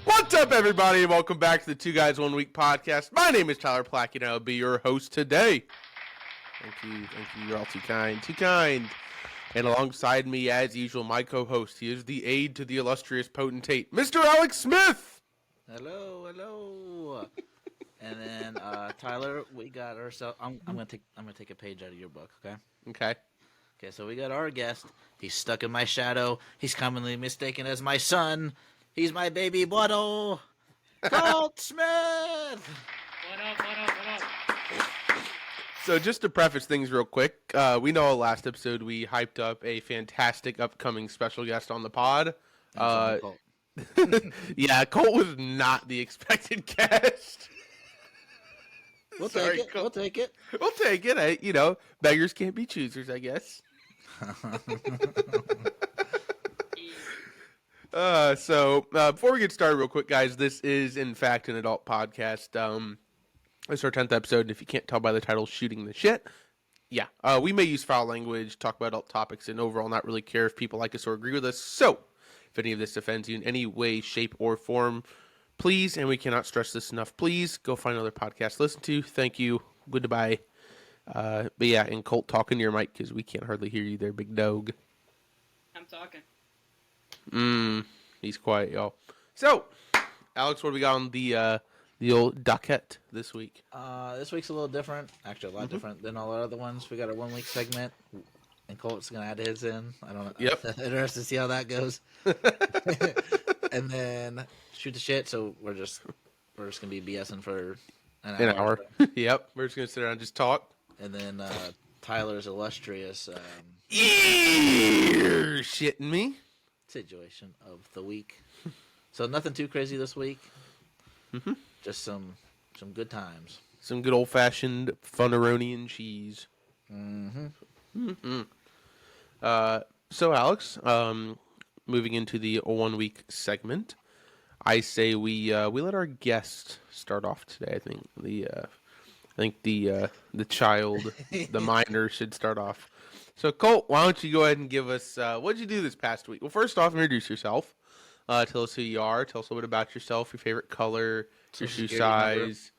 What's up, everybody, and welcome back to the Two Guys One Week podcast. My name is Tyler Plack, and I'll be your host today. Thank you. You're all too kind. And alongside me, as usual, my co-host. He is the aide to the illustrious potentate, Mr. Alex Smith. Hello. And then Tyler, we got ourselves. I'm gonna take a page out of your book, okay? Okay. So we got our guest. He's stuck in my shadow. He's commonly mistaken as my son. He's my baby Waddle. Colt Smith. What up? So just to preface things real quick, we know last episode we hyped up a fantastic upcoming special guest on the pod. Colt. Yeah, Colt was not the expected guest. We'll Sorry, take it. We'll take it. Beggars can't be choosers, I guess. So before we get started real quick, guys, this is in fact an adult podcast. This is our 10th episode, and if you can't tell by the title, Shooting the Shit. Yeah, we may use foul language, talk about adult topics, and overall not really care if people like us or agree with us. So if any of this offends you in any way, shape, or form, please, and we cannot stress this enough, please go find another podcast to listen to. Thank you. Goodbye. But yeah, and Colt, talking to your mic because we can't hardly hear you there, big dog. I'm talking. He's quiet, y'all. So, Alex, what do we got on the old docket this week? This week's a little different. Actually, a lot different than all our other ones. We got our 1 week segment, and Colt's gonna add his in. I don't know. Yep. Interested to see how that goes. And then shoot the shit. So we're just gonna be BSing for an hour. Yep. We're just gonna sit around and just talk. And then Tyler's illustrious You're shitting me. Situation of the week. So nothing too crazy this week. Just some good times. Some good old fashioned Funneroni and cheese. So Alex, moving into the 1 week segment, I say we let our guest start off today. I think the child, the minor, should start off. So Colt, why don't you go ahead and give us what did you do this past week? Well, first off, introduce yourself. Tell us who you are. Tell us a little bit about yourself, your favorite color, your shoe size,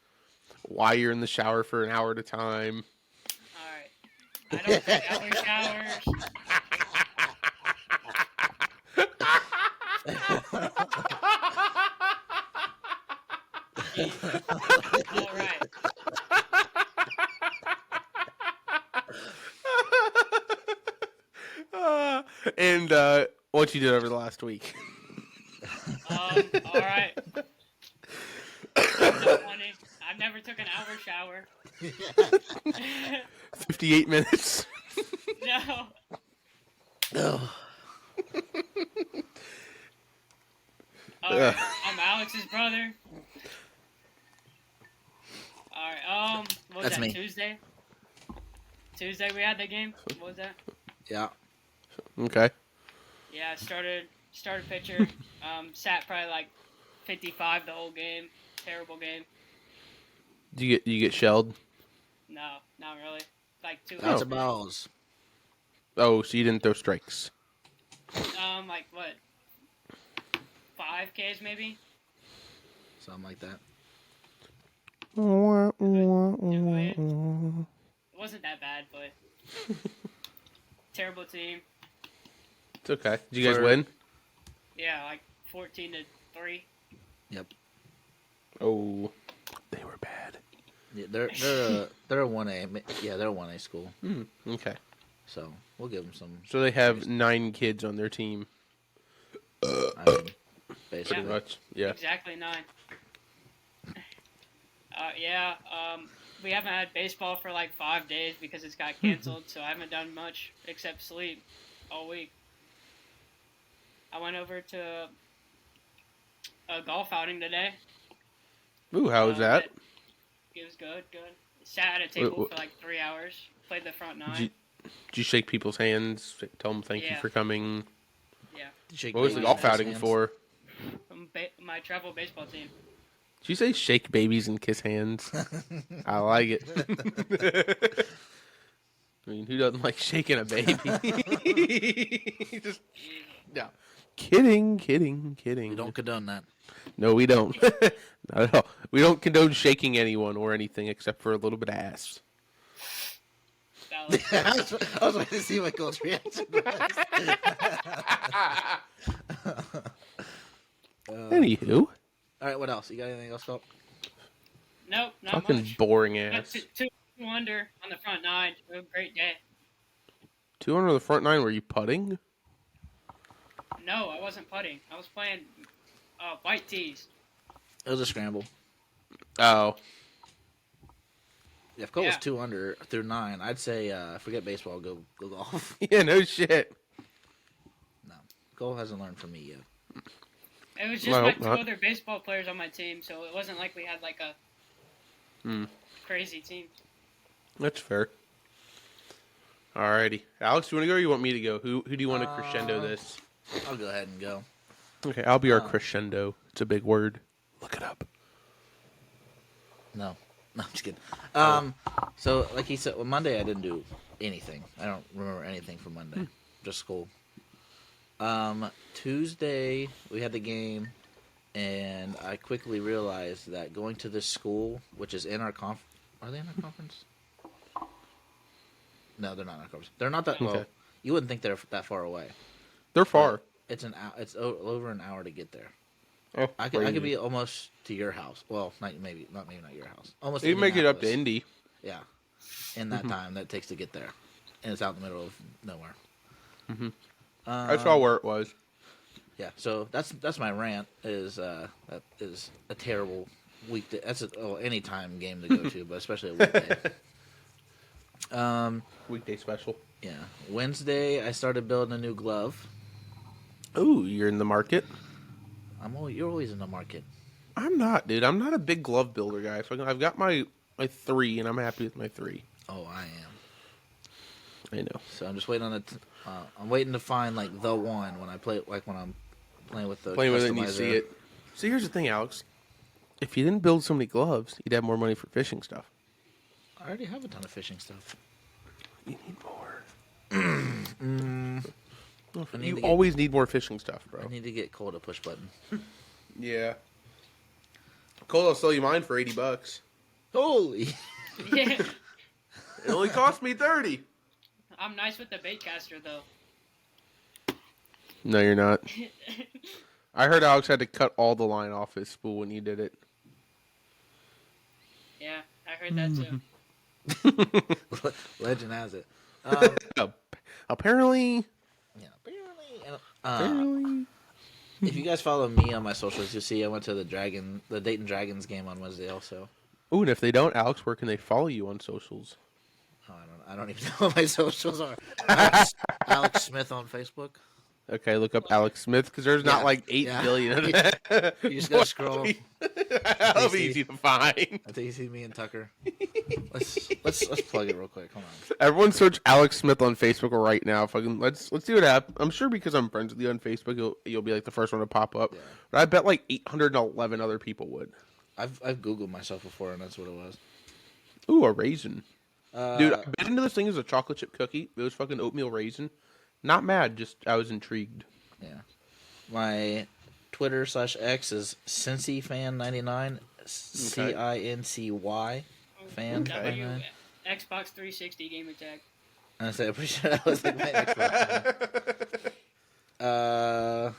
why you're in the shower for an hour at a time. All right. I don't take hour showers. All right. And what you did over the last week. All right. That's not funny. I've never took an hour shower. 58 minutes. No. Oh. All right. I'm Alex's brother. All right. What was That's that? me. Tuesday we had the game. What was that? Yeah. Okay. Yeah, started pitcher. Sat probably like 55 the whole game. Terrible game. Do you get shelled? No, not really. Like 2 Lots hits. of balls. Oh, so you didn't throw strikes. Like what? 5 Ks maybe? Something like that. It wasn't that bad, but terrible team. It's okay. Did you guys win? Yeah, like 14-3. Yep. Oh, they were bad. Yeah, they're a 1A. Yeah, they're a 1A school. Okay. So we'll give them some. So they have 9 kids on their team. I mean, basically. Pretty much. Yeah. Exactly 9. Yeah. We haven't had baseball for like 5 days because it's got canceled, so I haven't done much except sleep all week. I went over to a golf outing today. Ooh, how was that? It was good. Sat at a table for like 3 hours. Played the front 9. Did you shake people's hands? Tell them thank you for coming? Yeah. What was the golf outing for? My travel baseball team. Did you say shake babies and kiss hands? I like it. I mean, who doesn't like shaking a baby? Just, yeah. Kidding. We don't condone that. No, we don't. Not at all. We don't condone shaking anyone or anything except for a little bit of ass. I was waiting to see what Colt's reaction was. Anywho. All right, what else? You got anything else, Colt? Nope, not Fucking much. boring ass. Two under on the front nine. It was a great day. 2 under the front nine. Were you putting? No, I wasn't putting. I was playing white tees. It was a scramble. Oh. Yeah, if Colt was 2 under through 9, I'd say forget baseball, go golf. Yeah, no shit. No, Colt hasn't learned from me yet. It was just my 2 other baseball players on my team, so it wasn't like we had like a crazy team. That's fair. Alrighty. Alex, do you want to go or you want me to go? Who do you want to crescendo this? I'll go ahead and go. Okay, I'll be our crescendo. It's a big word. Look it up. No, I'm just kidding. So, like he said, well, Monday I didn't do anything. I don't remember anything from Monday. Just school. Tuesday, we had the game, and I quickly realized that going to this school, which is in our Are they in our conference? No, they're not in our conference. They're not that well. You wouldn't think they're that far away. They're far. It's it's over an hour to get there. Oh, I could be almost to your house. Well, maybe not your house. Almost. You can make it up to Indy. Yeah, in that time that it takes to get there, and it's out in the middle of nowhere. Mm-hmm. I saw where it was. Yeah, so that's my rant. That is a terrible weekday. That's any time game to go to, but especially a weekday. Weekday special. Yeah, Wednesday I started building a new glove. Ooh, you're in the market. You're always in the market. I'm not, dude. I'm not a big glove builder guy. So I've got my 3, and I'm happy with my 3. Oh, I am. I know. So I'm just waiting on it. I'm waiting to find like the one when I play, like when I'm playing with the with it and you see it. See, here's the thing, Alex. If you didn't build so many gloves, you'd have more money for fishing stuff. I already have a ton of fishing stuff. You need more. You always need more fishing stuff, bro. I need to get Cole to push button. Yeah. Cole, I'll sell you mine for $80. Holy! Yeah. It only cost me $30. I'm nice with the baitcaster though. No, you're not. I heard Alex had to cut all the line off his spool when he did it. Yeah, I heard that too. Legend has it. Apparently. Yeah, apparently. If you guys follow me on my socials, you'll see I went to the Dayton Dragons game on Wednesday also. Ooh, and if they don't, Alex, where can they follow you on socials? Oh, I don't even know what my socials are. Alex Smith on Facebook. Okay, look up Alex Smith because there's not like 8 billion of that. You just gotta scroll. That'll be easy to find. I think you see me and Tucker. Let's plug it real quick. Hold on. Everyone search Alex Smith on Facebook right now. Fucking let's see what happens. I'm sure because I'm friends with you on Facebook, you'll be like the first one to pop up. Yeah. But I bet like 811 other people would. I've Googled myself before and that's what it was. Ooh, a raisin. Dude, I bit into this thing as a chocolate chip cookie. It was fucking oatmeal raisin. Not mad, just I was intrigued. Yeah. My Twitter /X is CincyFan99. CINCY fan. W Xbox 360 gamer tag. And I said, I'm pretty sure that was like my Xbox. I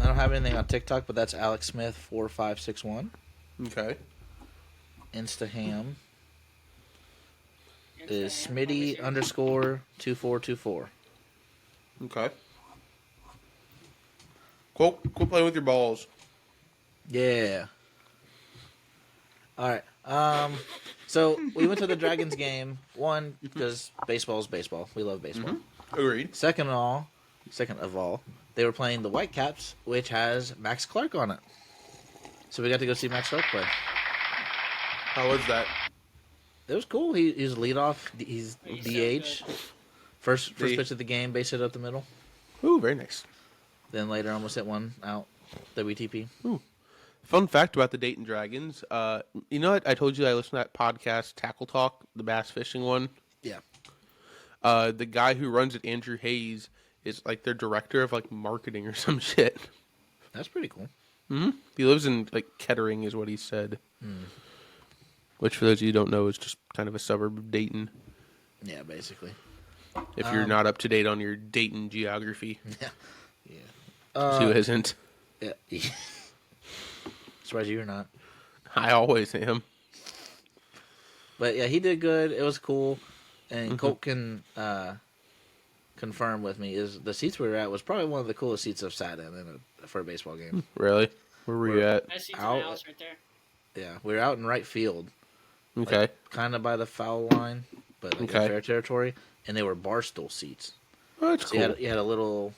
don't have anything on TikTok, but that's Alex Smith 4561. Okay. Instaham is Smitty _2424. Okay. Quit playing with your balls. Yeah. All right. So we went to the Dragons game. One, because baseball is baseball. We love baseball. Mm-hmm. Agreed. Second of all, they were playing the Whitecaps, which has Max Clark on it. So we got to go see Max Clark play. How was that? It was cool. He's leadoff. He's DH. So First pitch of the game, base hit up the middle. Ooh, very nice. Then later, almost hit one out. WTP. Ooh. Fun fact about the Dayton Dragons. You know what? I told you I listened to that podcast, Tackle Talk, the bass fishing one. Yeah. The guy who runs it, Andrew Hayes, is like their director of like marketing or some shit. That's pretty cool. He lives in like Kettering, is what he said. Which, for those of you who don't know, is just kind of a suburb of Dayton. Yeah, basically. If you're not up to date on your Dayton geography. Yeah. Who isn't? Yeah. Surprised you're not. I always am. But yeah, he did good. It was cool. And Colt can confirm with me is the seats we were at was probably one of the coolest seats I've sat in for a baseball game. Really? Where were you at? Best seats in the house right there. Yeah, we were out in right field. Okay. Like, kind of by the foul line, but like in fair territory. And they were bar stool seats. Oh, that's cool. You had a little,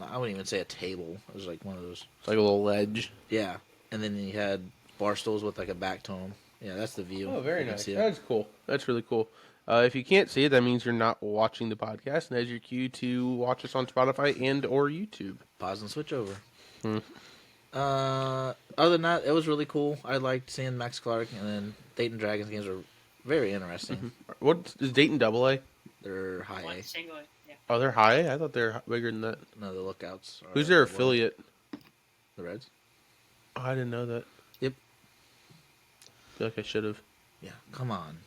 I wouldn't even say a table. It was like one of those. It's like a little ledge. Yeah. And then you had bar stools with like a back to them. Yeah, that's the view. Oh, very nice. That's cool. That's really cool. If you can't see it, that means you're not watching the podcast, and that's your cue to watch us on Spotify and or YouTube. Pause and switch over. Other than that, it was really cool. I liked seeing Max Clark, and then Dayton Dragons games are very interesting. What is Dayton AA? They're high A. Single A, yeah. Oh, they're high. I thought they're bigger than that. No, the Lookouts. Who's their affiliate? The Reds. Oh, I didn't know that. Yep. I feel like I should have. Yeah, come on.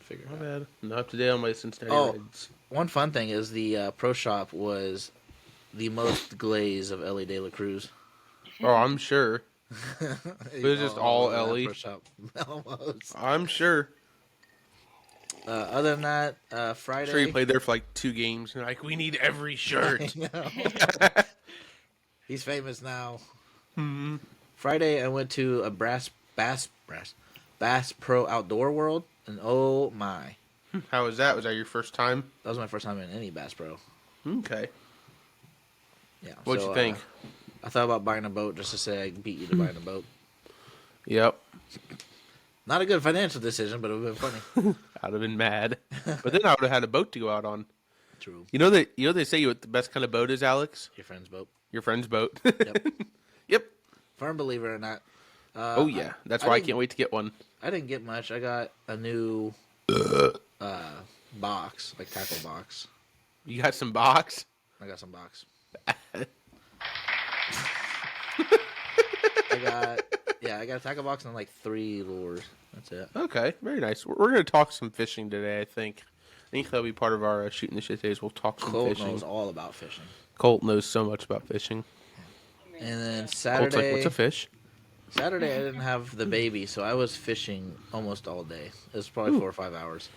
Figure My it out. bad. Not up to date on my Cincinnati Reds. One fun thing is the pro shop was the most glaze of Ellie De La Cruz. Oh, I'm sure. It was just all Ellie. Pro shop. Almost. I'm sure. Other than that, Friday. I'm sure he played there for like 2 games. And like, we need every shirt. He's famous now. Friday, I went to a Bass Pro Outdoor World, and oh my. How was that? Was that your first time? That was my first time in any Bass Pro. Okay. Yeah. What'd you think? I thought about buying a boat just to say I beat you to buying a boat. Yep. Not a good financial decision, but it would have been funny. I'd have been mad. But then I would have had a boat to go out on. True. You know they say what the best kind of boat is, Alex? Your friend's boat. Your friend's boat. Yep. Yep. Firm believer in that. Oh yeah, that's why I can't wait to get one. I didn't get much. I got a new box, like tackle box. You got some box? I got some box. I got a tackle box and like 3 lures. That's it. Okay, very nice. We're going to talk some fishing today, I think. I think that'll be part of our shooting the shit days. We'll talk some Colt fishing. knows all about fishing. Colt knows so much about fishing. And then Colt's Saturday, like, what's a fish? Saturday I didn't have the baby, so I was fishing almost all day. It was probably 4 or 5 hours.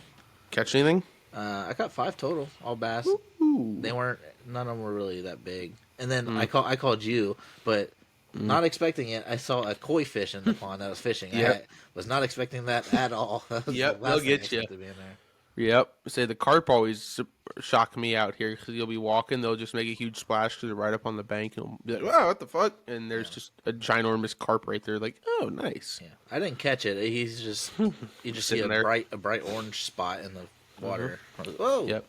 Catch anything? I got 5 total, all bass. Ooh. They weren't. None of them were really that big. And then I called you, but not expecting it. I saw a koi fish in the pond that I was fishing. Yep. I was not expecting that at all. Yep, they'll get you. Yep. Say the carp always shock me out here because you'll be walking, they'll just make a huge splash because they're right up on the bank, and you'll be like, "Wow, what the fuck?" And there's just a ginormous carp right there. Like, oh, nice. Yeah, I didn't catch it. He's just you just see a bright orange spot in the water. Whoa. Yep.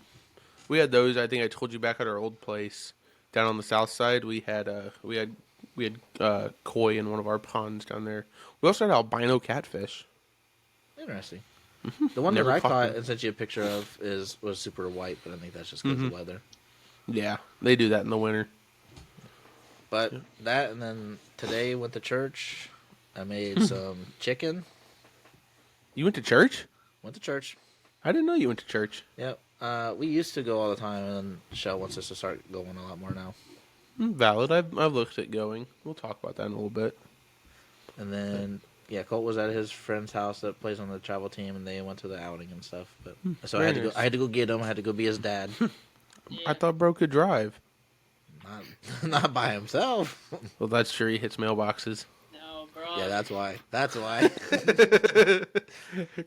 We had those. I think I told you back at our old place down on the south side. We had koi in one of our ponds down there. We also had albino catfish. Interesting. The one that I caught and sent you a picture of was super white, but I think that's just because of the weather. Yeah, they do that in the winter. But that, and then today went to church. I made some chicken. You went to church? Went to church. I didn't know you went to church. Yep. We used to go all the time, and then Shell wants us to start going a lot more now. Valid. I've looked at going. We'll talk about that in a little bit. And then Colt was at his friend's house that plays on the travel team, and they went to the outing and stuff. But so I had to go get him. I had to go be his dad. I thought Bro could drive. Not by himself. Well, that's true. He hits mailboxes. No, bro. Yeah, that's why. That's why.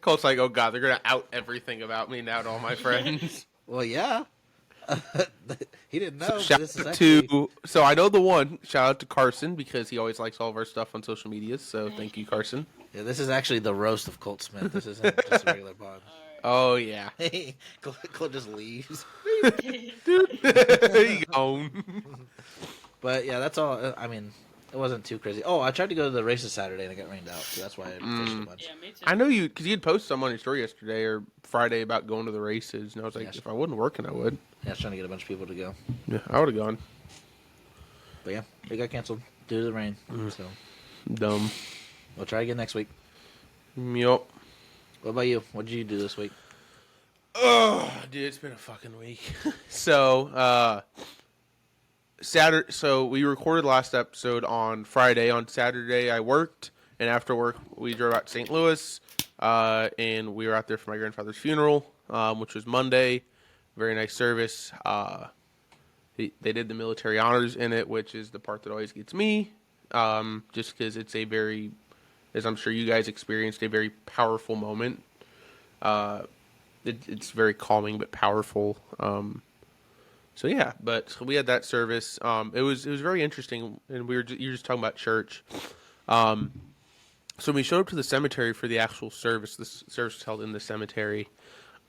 Colt's like, oh god, they're gonna out everything about me now to all my friends. Well, yeah. He didn't know. So shout out to I know the one. Shout out to Carson because he always likes all of our stuff on social media. So thank you, Carson. Yeah, this is actually the roast of Colt Smith. This isn't just a regular pod. Oh yeah. Colt just leaves. Dude, he gone. But yeah, that's all. I mean, it wasn't too crazy. Oh, I tried to go to the races Saturday and it got rained out, so that's why I fished a bunch. Yeah, me too. I know you because you had posted some on your story yesterday or Friday about going to the races, and I was like, if I wasn't working, I would. Yeah, I was trying to get a bunch of people to go. Yeah, I would have gone. But yeah, it got canceled due to the rain. So Dumb. we'll try again next week. Yup. What about you? What did you do this week? Oh, dude, it's been a fucking week. So, Saturday. So we recorded last episode on Friday. On Saturday, I worked, and after work, we drove out to St. Louis, and we were out there for my grandfather's funeral, which was Monday. Very nice service. They did the military honors in it, which is the part that always gets me, just because it's a very, as I'm sure you guys experienced, a very powerful moment. It's very calming but powerful. So yeah, so we had that service. It was very interesting, and you were just talking about church. So when we showed up to the cemetery for the actual service, this service was held in the cemetery.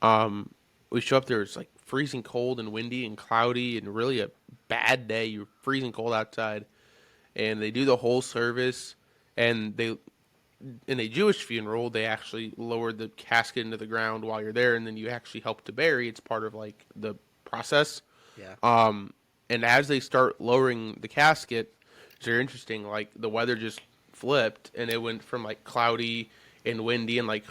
We show up there, it's like freezing cold and windy and cloudy and really a bad day. You're freezing cold outside, and they do the whole service. And in a Jewish funeral, they actually lowered the casket into the ground while you're there, and then you actually help to bury. It's part of like the process. Yeah. And as they start lowering the casket, it's very interesting. Like the weather just flipped, and it went from like cloudy and windy and like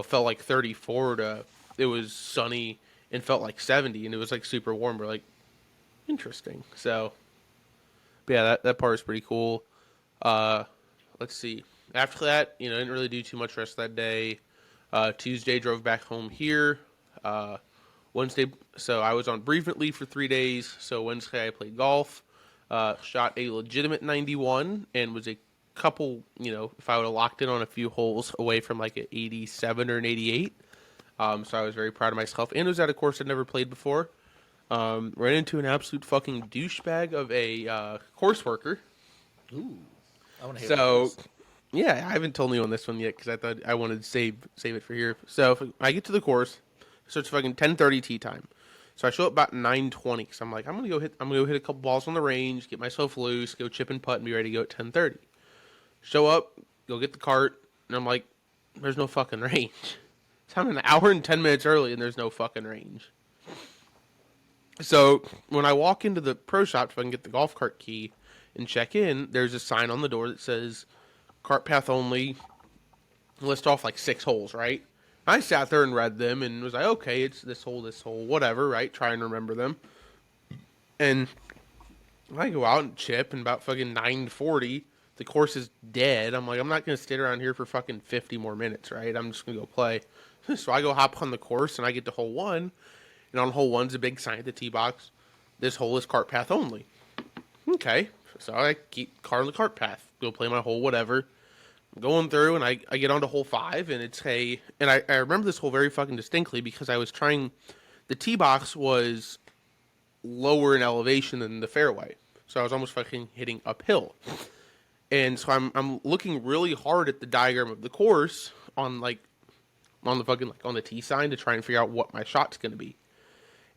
felt like 34 to it was sunny and felt like 70, and it was like super warm. We're like, interesting. So, but yeah, that part is pretty cool. Let's see. After that, didn't really do too much rest that day. Tuesday, drove back home here. Wednesday, so I was on bereavement leave for 3 days. So Wednesday, I played golf. Shot a legitimate 91 and was a couple, if I would have locked in on a few holes away from like an 87 or an 88. So I was very proud of myself. And it was at a course I'd never played before. Ran into an absolute fucking douchebag of a course worker. Ooh. I want to hear So, yeah, I haven't told anyone this one yet because I thought I wanted to save it for here. So if I get to the course, so it's fucking 10:30 tee time. So I show up about 9:20 because I'm like, I'm gonna go hit a couple balls on the range, get myself loose, go chip and putt, and be ready to go at 10:30. Show up, go get the cart, and I'm like, there's no fucking range. So I'm an hour and 10 minutes early, and there's no fucking range. So when I walk into the pro shop, if I can get the golf cart key and check in, there's a sign on the door that says cart path only. List off like 6 holes, right? I sat there and read them and was like, okay, it's this hole, whatever, right? Try and remember them. And I go out and chip, and about fucking 9:40, the course is dead. I'm like, I'm not going to sit around here for fucking 50 more minutes, right? I'm just going to go play. So I go hop on the course, and I get to hole 1. And on hole 1's a big sign at the tee box. This hole is cart path only. Okay. So I keep car on the cart path. Go play my hole, whatever. I'm going through, and I get onto hole 5, and it's and I remember this hole very fucking distinctly because I was trying, the tee box was lower in elevation than the fairway. So I was almost fucking hitting uphill. And so I'm looking really hard at the diagram of the course on the tee sign to try and figure out what my shot's going to be.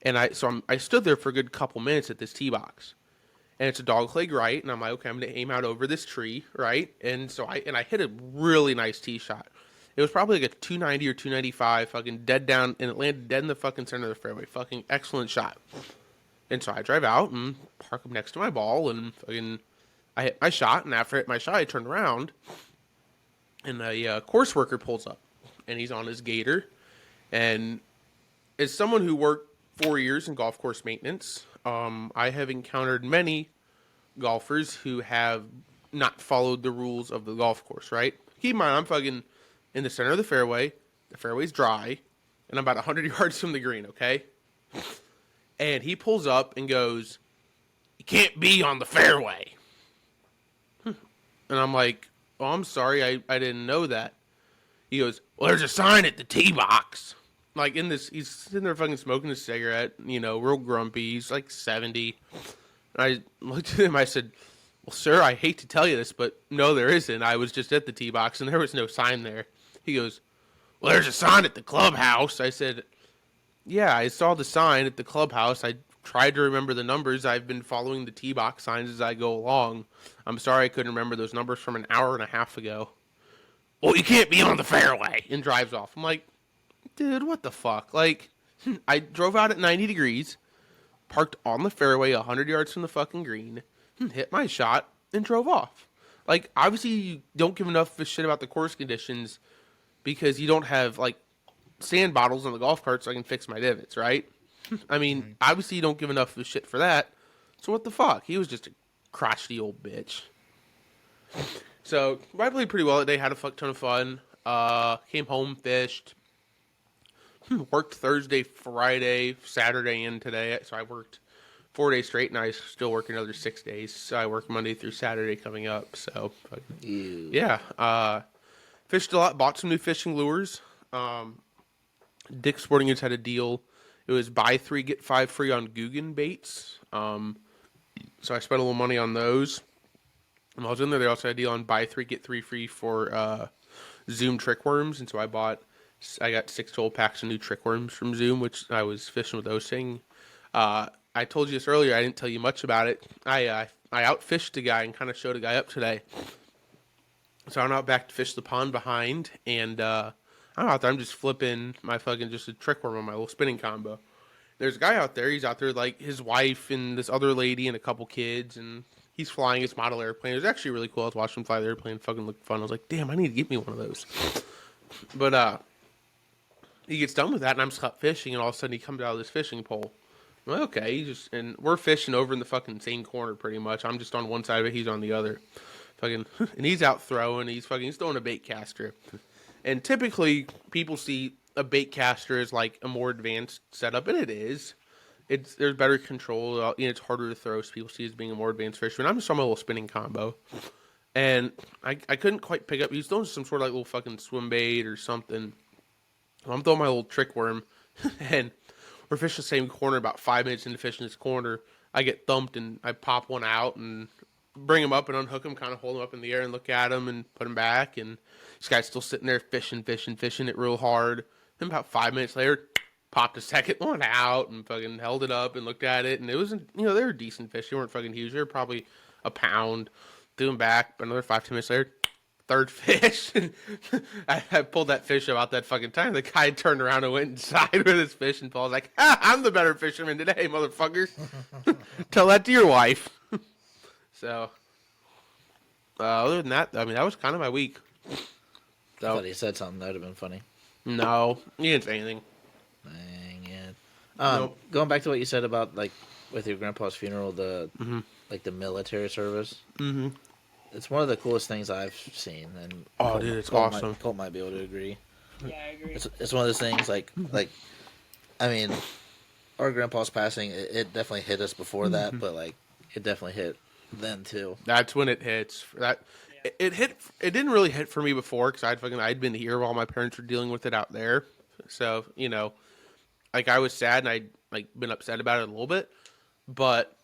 And I stood there for a good couple minutes at this tee box, and it's a dogleg right, and I'm like, okay, I'm going to aim out over this tree, right? And so I hit a really nice tee shot. It was probably like a 290 or 295, fucking dead down, and it landed dead in the fucking center of the fairway. Fucking excellent shot. And so I drive out and park up next to my ball, and fucking I hit my shot, and after I hit my shot, I turned around, and a course worker pulls up, and he's on his gator, and as someone who worked 4 years in golf course maintenance, I have encountered many golfers who have not followed the rules of the golf course, right? Keep in mind, I'm fucking in the center of the fairway. The fairway's dry, and I'm about 100 yards from the green, okay? And he pulls up and goes, "You can't be on the fairway." And I'm like, "Oh, I'm sorry, I didn't know that." He goes, "Well, there's a sign at the tee box." Like he's sitting there fucking smoking a cigarette, real grumpy. He's like 70. And I looked at him, I said, "Well, sir, I hate to tell you this, but no, there isn't. I was just at the tee box, and there was no sign there." He goes, "Well, there's a sign at the clubhouse." I said, "Yeah, I saw the sign at the clubhouse. I tried to remember the numbers. I've been following the tee box signs as I go along. I'm sorry I couldn't remember those numbers from an hour and a half ago." "Well, you can't be on the fairway," and drives off. I'm like, dude, what the fuck? Like, I drove out at 90 degrees. parked on the fairway 100 yards from the fucking green, hit my shot, and drove off. Like, obviously, you don't give enough of a shit about the course conditions because you don't have, like, sand bottles on the golf cart so I can fix my divots, right? I mean, obviously, you don't give enough of a shit for that. So what the fuck? He was just a crotchety old bitch. So, I played pretty well that day, had a fuck ton of fun. Came home, fished. Worked Thursday, Friday, Saturday, and today. So I worked 4 days straight, and I still work another 6 days. So I work Monday through Saturday coming up. So, yeah. Fished a lot, bought some new fishing lures. Dick's Sporting Goods had a deal. It was buy 3, get 5 free on Guggen baits. So I spent a little money on those. And while I was in there, they also had a deal on buy 3, get 3 free for Zoom trick worms. And so I got 6 total packs of new trick worms from Zoom, which I was fishing with those things. I told you this earlier. I didn't tell you much about it. I outfished a guy and kind of showed a guy up today. So I'm out back to fish the pond behind, and I'm out there. I'm just flipping my fucking just a trick worm on my little spinning combo. There's a guy out there. He's out there like his wife and this other lady and a couple kids, and he's flying his model airplane. It was actually really cool. I was watching him fly the airplane. Fucking looked fun. I was like, damn, I need to get me one of those. But he gets done with that, and I'm caught fishing, and all of a sudden he comes out of this fishing pole. I'm like, okay, and we're fishing over in the fucking same corner pretty much. I'm just on one side of it, he's on the other. And he's out throwing, he's throwing a bait caster. And typically, people see a bait caster as like a more advanced setup, and it is. There's better control, it's harder to throw, so people see it as being a more advanced fisherman. I'm just on my little spinning combo. And I couldn't quite pick up, he was throwing some sort of like little fucking swim bait or something. I'm throwing my little trick worm, and we're fishing the same corner. About 5 minutes into fishing this corner, I get thumped, and I pop one out and bring him up and unhook him, kind of hold him up in the air and look at him and put him back. And this guy's still sitting there fishing it real hard. Then about 5 minutes later, popped a second one out and fucking held it up and looked at it. And it wasn't, they were decent fish. They weren't fucking huge. They were probably a pound. Threw him back. Another 5-10 minutes later, third fish. I pulled that fish about that fucking time. The guy turned around and went inside with his fishing pole. I was like, I'm the better fisherman today, motherfuckers. Tell that to your wife. So, other than that, I mean, that was kind of my week. So, I thought he said something that would have been funny. No, he didn't say anything. Dang it. Going back to what you said about, like, with your grandpa's funeral, like, the military service. Mm-hmm. It's one of the coolest things I've seen. And dude, it's awesome. Colt might be able to agree. Yeah, I agree. It's one of those things, like, I mean, our grandpa's passing, it definitely hit us before that, but, like, it definitely hit then too. That's when it hits. It hit. It didn't really hit for me before because I'd been here while my parents were dealing with it out there. So like I was sad and I'd like been upset about it a little bit, but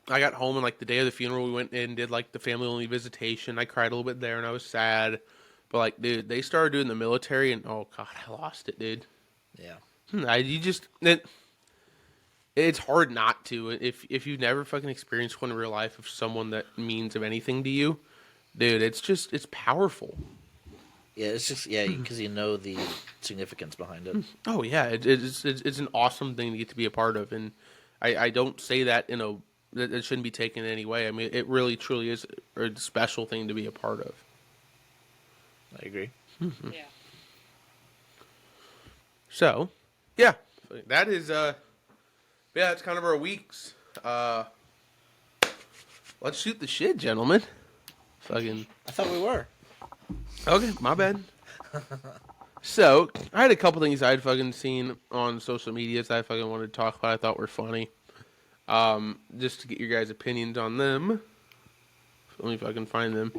I got home and like the day of the funeral we went in and did like the family only visitation. I cried a little bit there and I was sad, but like dude, they started doing the military and oh god, I lost it, dude. Yeah. It's hard not to if you've never fucking experienced one in real life of someone that means of anything to you, dude. It's powerful. Yeah, it's just because you know the significance behind it. Oh yeah, it's an awesome thing to get to be a part of, and I don't say that that it shouldn't be taken in any way. I mean, it really truly is a special thing to be a part of. I agree. Mm-hmm. Yeah. So, yeah, that is yeah, it's kind of our weeks. Let's shoot the shit, gentlemen. Fucking. I thought we were. Okay, my bad. So, I had a couple things I'd fucking seen on social media that I fucking wanted to talk about. I thought were funny. Just to get your guys' opinions on them. Let me if I can find them.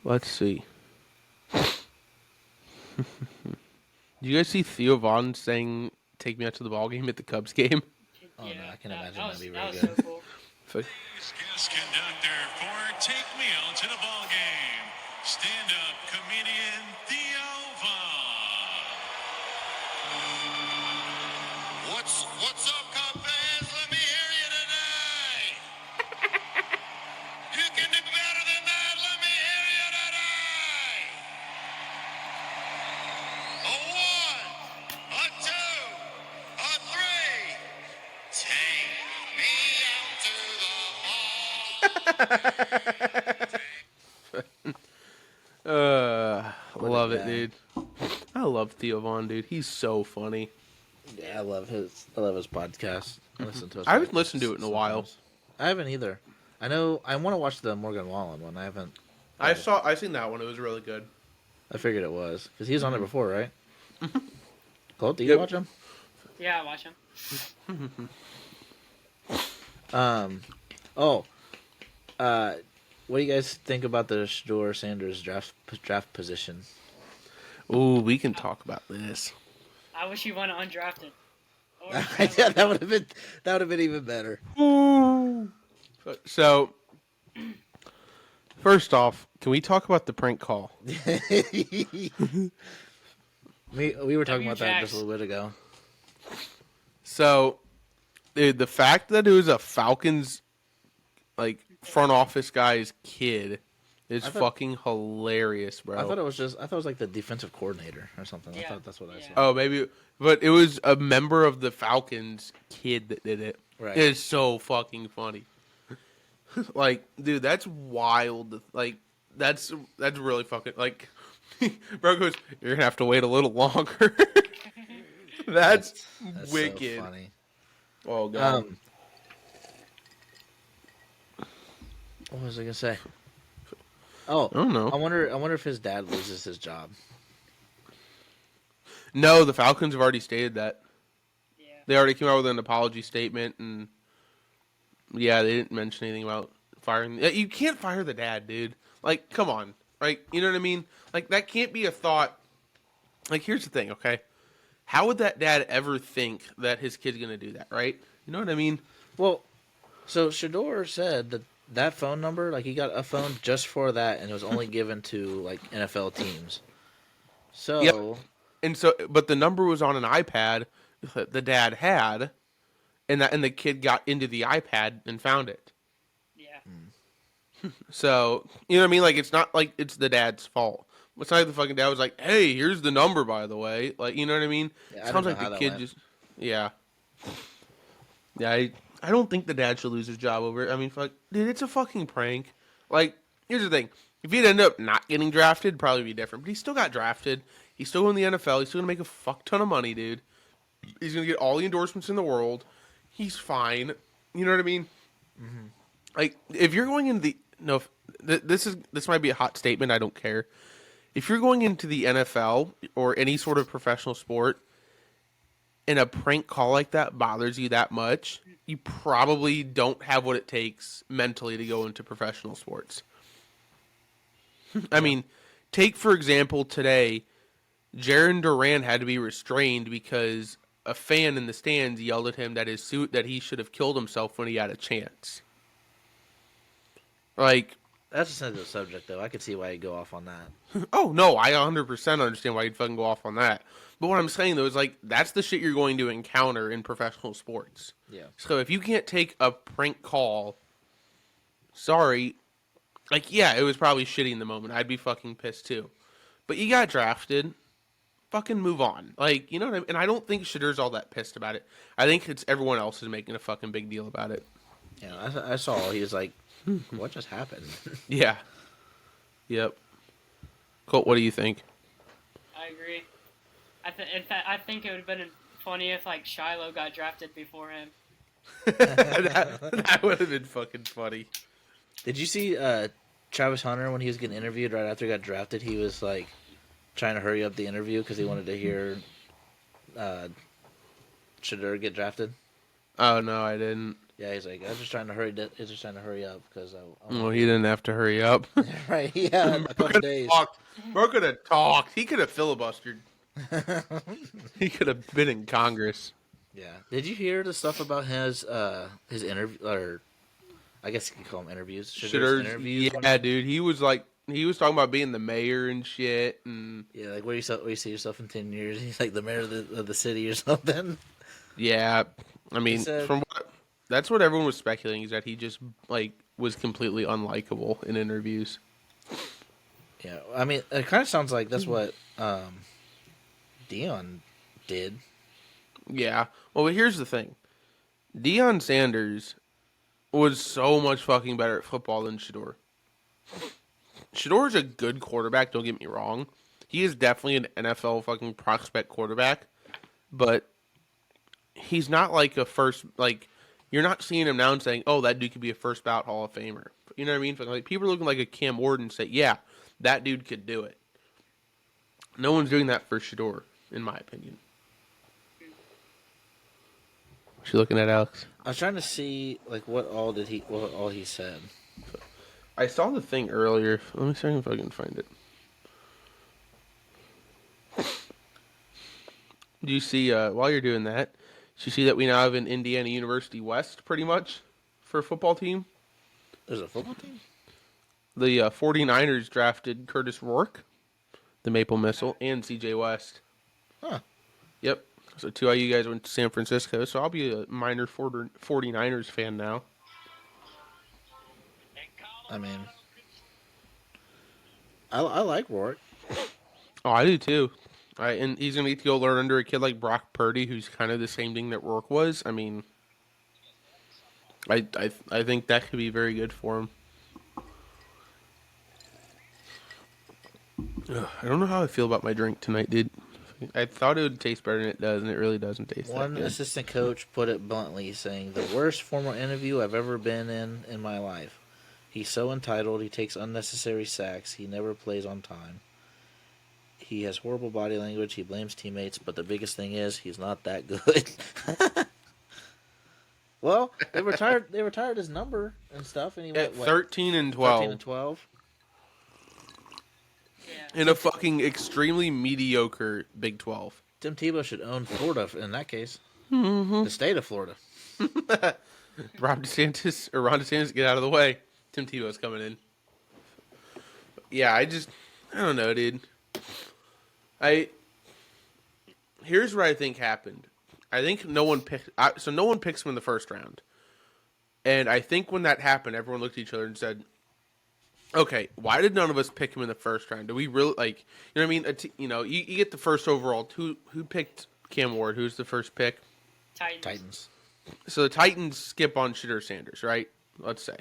Let's see. Do you guys see Theo Vaughn saying "Take me out to the ball game" at the Cubs game? Oh no, I can imagine that'd be really really good. good. So cool. Guest conductor for "Take Me Out to the Ball Game," stand-up comedian Theo Vaughn. What's up, Cub fans? Let me hear you tonight. You can do better than that. Let me hear you tonight. Love it, dude. I love Theo Von, dude. He's so funny. Yeah, I love his podcast. I listen to his I haven't podcast listened to it in a while. sometimes. I haven't either. I know I want to watch the Morgan Wallen one. I haven't. I seen that one. It was really good. I figured it was because he was on it before, right? Colt, do you Yep. watch him? Yeah, I watch him. What do you guys think about the Shador Sanders draft position? Ooh, we can talk about this. I wish he went undrafted. Or Yeah, that would have been even better. So, first off, can we talk about the prank call? We were talking about that just a little bit ago. So, dude, the fact that it was a Falcons front office guy's kid is fucking hilarious, bro. I thought it was like the defensive coordinator or something. Yeah. I thought that's what I saw. Oh, maybe, but it was a member of the Falcons kid that did it. Right. It's so fucking funny. Dude, that's wild. That's really fucking bro goes, you're gonna have to wait a little longer. that's wicked. So funny. Oh god. What was I gonna say? Oh, I don't know. I wonder if his dad loses his job. No, the Falcons have already stated that. Yeah. They already came out with an apology statement, and yeah, they didn't mention anything about firing. You can't fire the dad, dude. Come on, right? You know what I mean? That can't be a thought. Here's the thing, okay? How would that dad ever think that his kid's gonna do that, right? You know what I mean? Well, so Shador said that phone number, he got a phone just for that, and it was only given to NFL teams. So, Yep. And but the number was on an iPad that the dad had, and the kid got into the iPad and found it. Yeah. So you know what I mean? It's not like it's the dad's fault. It's not like the fucking dad was like, "Hey, here's the number, by the way." You know what I mean? Yeah, It sounds like the kid just, yeah. I don't think the dad should lose his job over it. I mean, fuck, dude, it's a fucking prank. Here's the thing: if he'd end up not getting drafted, it'd probably be different. But he still got drafted. He's still in the NFL. He's still gonna make a fuck ton of money, dude. He's gonna get all the endorsements in the world. He's fine. You know what I mean? Mm-hmm. If you're going into this might be a hot statement. I don't care. If you're going into the NFL or any sort of professional sport, and a prank call like that bothers you that much, you probably don't have what it takes mentally to go into professional sports. I mean, take for example today, Jaron Duran had to be restrained because a fan in the stands yelled at him that that he should have killed himself when he had a chance. that's a sensitive subject, though. I could see why you go off on that. Oh no, I 100% understand why you'd fucking go off on that. But what I'm saying though is that's the shit you're going to encounter in professional sports. Yeah. So if you can't take a prank call, sorry, yeah, it was probably shitty in the moment. I'd be fucking pissed too. But you got drafted. Fucking move on. You know what I mean? And I don't think Shadur's all that pissed about it. I think it's everyone else is making a fucking big deal about it. Yeah, I saw he was like, what just happened? Yeah. Yep. Colt, what do you think? I agree. In fact, I think it would have been funny if Shiloh got drafted before him. that would have been fucking funny. Did you see Travis Hunter when he was getting interviewed right after he got drafted? He was trying to hurry up the interview because he wanted to hear Shadur get drafted. Oh no, I didn't. Yeah, he's like, I was just trying to hurry. He's just trying to hurry up because Well, he didn't have to hurry up. Right? Yeah, a couple days. Bro could have talked. He could have filibustered. He could have been in Congress. Yeah. Did you hear the stuff about his interview, or I guess you could call them interviews? Shadur's interviews. Yeah, dude. He was talking about being the mayor and shit, and yeah, where you see yourself in 10 years? He's the mayor of the city or something. Yeah, I mean, that's what everyone was speculating, is that he just was completely unlikable in interviews. Yeah, I mean, it kind of sounds like that's what Deion did. Yeah. Well, but here's the thing. Deion Sanders was so much fucking better at football than Shador. Shador is a good quarterback, don't get me wrong. He is definitely an NFL fucking prospect quarterback, but he's not like a first, like, you're not seeing him now and saying, oh, that dude could be a first ballot Hall of Famer. You know what I mean? Like, people are looking like a Cam Ward and say, yeah, that dude could do it. No one's doing that for Shador, in my opinion. What you looking at, Alex? I was trying to see like what all he said. I saw the thing earlier. Let me see if I can find it. Do you see, while you're doing that, do you see that we now have an Indiana University West, pretty much, for a football team? There's a football team? The 49ers drafted Curtis Rourke, the Maple Missile, and CJ West. Huh. Yep. So two of you guys went to San Francisco, so I'll be a minor 49ers fan now. I mean, I like Rourke. Oh, I do too. And he's gonna get to go learn under a kid like Brock Purdy, who's kind of the same thing that Rourke was. I mean, I think that could be very good for him. Ugh, I don't know how I feel about my drink tonight, dude. I thought it would taste better than it does, and it really doesn't taste that good. One assistant coach put it bluntly, saying, "The worst formal interview I've ever been in my life. He's so entitled. He takes unnecessary sacks. He never plays on time. He has horrible body language. He blames teammates. But the biggest thing is he's not that good." Well, they retired his number and stuff, and he went 13 and 12. 13 and 12. Yeah. In a fucking extremely mediocre Big 12. Tim Tebow should own Florida in that case. Mm-hmm. The state of Florida. Ron DeSantis, get out of the way. Tim Tebow's coming in. Yeah, I don't know, dude. Here's what I think happened. I think no one picks him in the first round. And I think when that happened, everyone looked at each other and said, okay, why did none of us pick him in the first round? Do we really, like, you know what I mean? You get the first overall. Who picked Cam Ward? Who's the first pick? Titans. So the Titans skip on Shedeur Sanders, right? Let's say.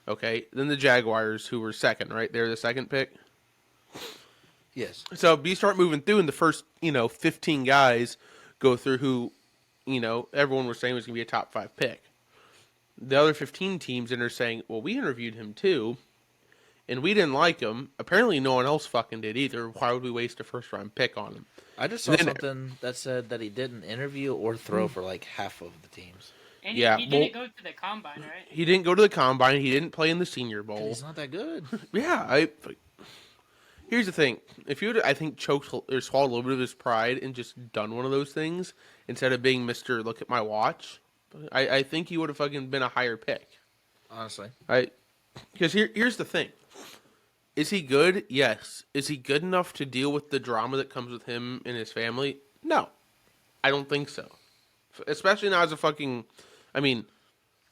Okay, then the Jaguars, who were second, right? They're the second pick. Yes. So you start moving through, and the first, 15 guys go through who, everyone was saying was going to be a top 5 pick. The other 15 teams then are saying, well, we interviewed him too, and we didn't like him. Apparently no one else fucking did either. Why would we waste a first-round pick on him? I just saw something that said that he didn't interview or throw for like half of the teams. And he didn't go to the combine, right? He didn't go to the combine. He didn't play in the Senior Bowl. He's not that good. Yeah, here's the thing. If you would, I think, choked or swallowed a little bit of his pride and just done one of those things instead of being Mr. Look at my watch, I think he would have fucking been a higher pick. Honestly. Because here's the thing. Is he good? Yes. Is he good enough to deal with the drama that comes with him and his family? No. I don't think so. Especially now as a fucking,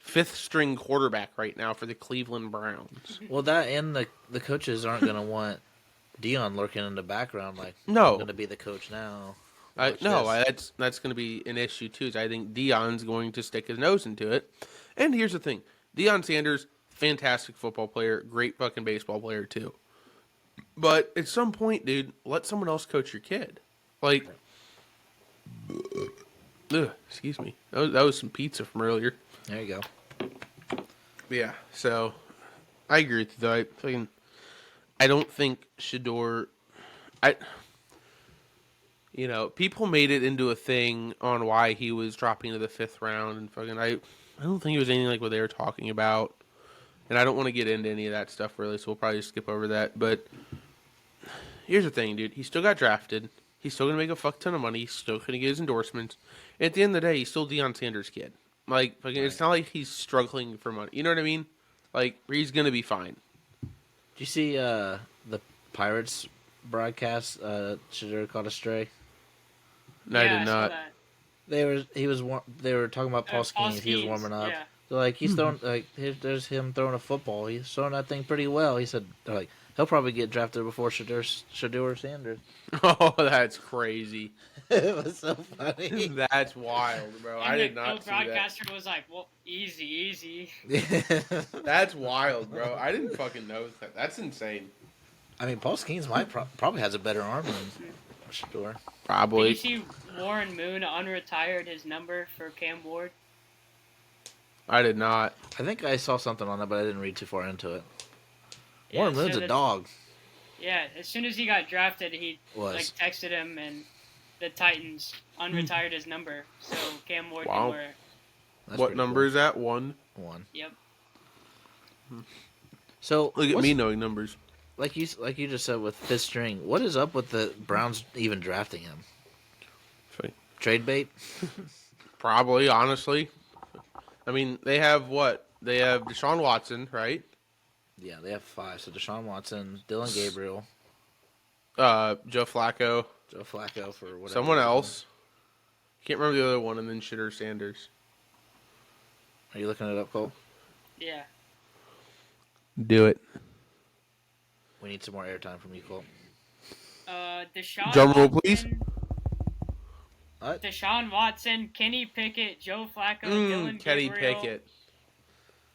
fifth string quarterback right now for the Cleveland Browns. Well, that and the coaches aren't going to want Dion lurking in the background like, no. I'm going to be the coach now. That's going to be an issue too. Is I think Dion's going to stick his nose into it. And here's the thing. Deion Sanders, fantastic football player, great fucking baseball player too. But at some point, dude, let someone else coach your kid. Like, excuse me. That was some pizza from earlier. There you go. Yeah, so I agree with you though. I don't think Shedeur. People made it into a thing on why he was dropping to the 5th round, and fucking I don't think it was anything like what they were talking about, and I don't want to get into any of that stuff really, so we'll probably skip over that. But here's the thing, dude. He still got drafted. He's still gonna make a fuck ton of money. He's still gonna get his endorsements. At the end of the day, he's still Deion Sanders' kid. Like, fucking, it's not like he's struggling for money. You know what I mean? Like, he's gonna be fine. Did you see the Pirates broadcast? Shedeur caught a stray. No, Yeah, I did not. They were talking about Paul Skeens. He was warming up. Yeah. They're like, he's throwing there's him throwing a football. He's throwing that thing pretty well. He said, they're like, he'll probably get drafted before Shedeur Sanders. Oh, that's crazy. It was so funny. That's wild, bro. And I the did not see that. broadcaster was like, "Well, easy." That's wild, bro. I didn't fucking know that. That's insane. I mean, Paul Skeens probably has a better arm than Shador. Did Probably. you see Warren Moon unretired his number for Cam Ward? I did not. I think I saw something on that, but I didn't read too far into it. Yeah, Warren Moon's so a dog. Yeah, as soon as he got drafted, he Was. texted him, and the Titans unretired his number, so Cam Ward Wow. can wear it. That's What pretty number cool. is that? 1? Yep. So Look at me knowing numbers. like you just said with fifth string. What is up with the Browns even drafting him? Trade bait? Probably, honestly. I mean, they have what? They have Deshaun Watson, right? Yeah, they have 5. So Deshaun Watson, Dylan Gabriel, Joe Flacco, Joe Flacco for whatever. someone reason. else. Can't remember the other one, and then Shitter Sanders. Are you looking it up, Cole? Yeah. Do it. We need some more airtime from you, Cole. Deshaun Drum roll, Watson, please. What? Deshaun Watson, Kenny Pickett, Joe Flacco, Dylan Kenny Gabriel. Pickett.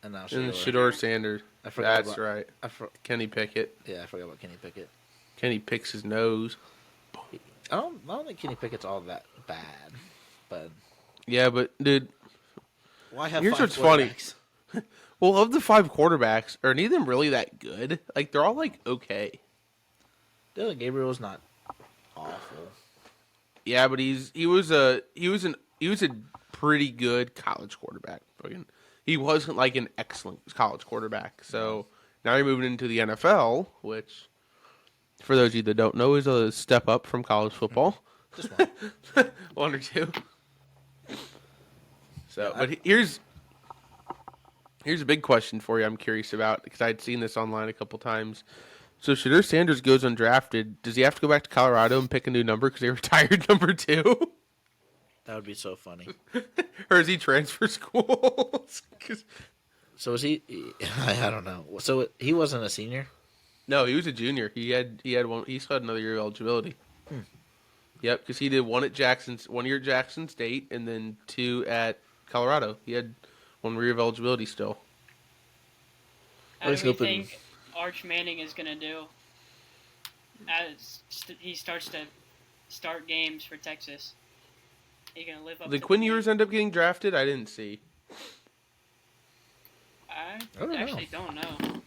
And now And Shador. Shador Sanders. I forgot That's about, right. Kenny Pickett. Yeah, I forgot about Kenny Pickett. Kenny picks his nose. I don't think Kenny Pickett's all that bad, but Yeah, but, dude, why have Here's 5 what's funny. quarterbacks? well, of the 5 quarterbacks, are any of them really that good? Like, they're all, like, okay. Dylan Gabriel's not awful. Yeah, but he was a pretty good college quarterback. Fucking, he wasn't like an excellent college quarterback. So now you're moving into the NFL, which, for those of you that don't know, is a step up from college football. Just one. 1 or 2. So, but here's a big question for you. I'm curious about because I'd seen this online a couple times. So, Shador Sanders goes undrafted. Does he have to go back to Colorado and pick a new number because they retired number 2? That would be so funny. Or is he transfer schools? 'Cause- So is he? I don't know. So he wasn't a senior. no, he was a junior. He had one. He still had another year of eligibility. Yep, because he did 1 year at Jackson State, and then 2 at Colorado. He had 1 year of eligibility still. How do we think Arch Manning is going to do as he starts to start games for Texas? Are you going to live up Did to Quinn the Ewers end up getting drafted? I didn't see. I don't know. actually don't know.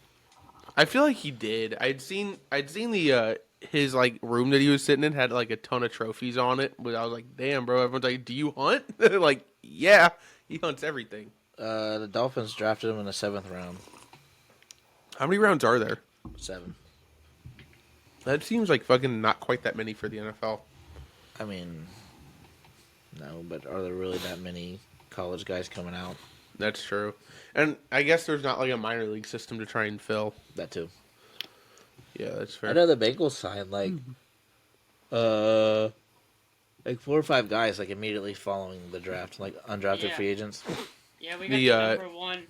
I feel like he did. I'd seen the his like room that he was sitting in had like a ton of trophies on it. But I was like, damn, bro. Everyone's like, do you hunt? Like, yeah, he hunts everything. The Dolphins drafted him in the 7th round. How many rounds are there? 7. That seems like fucking not quite that many for the NFL. I mean, no, but are there really that many college guys coming out? That's true. And I guess there's not like a minor league system to try and fill. That too. Yeah, that's fair. I know the Bengals signed like 4 or 5 guys like immediately following the draft, like undrafted Yeah. free agents. Yeah, we got The, the number 1,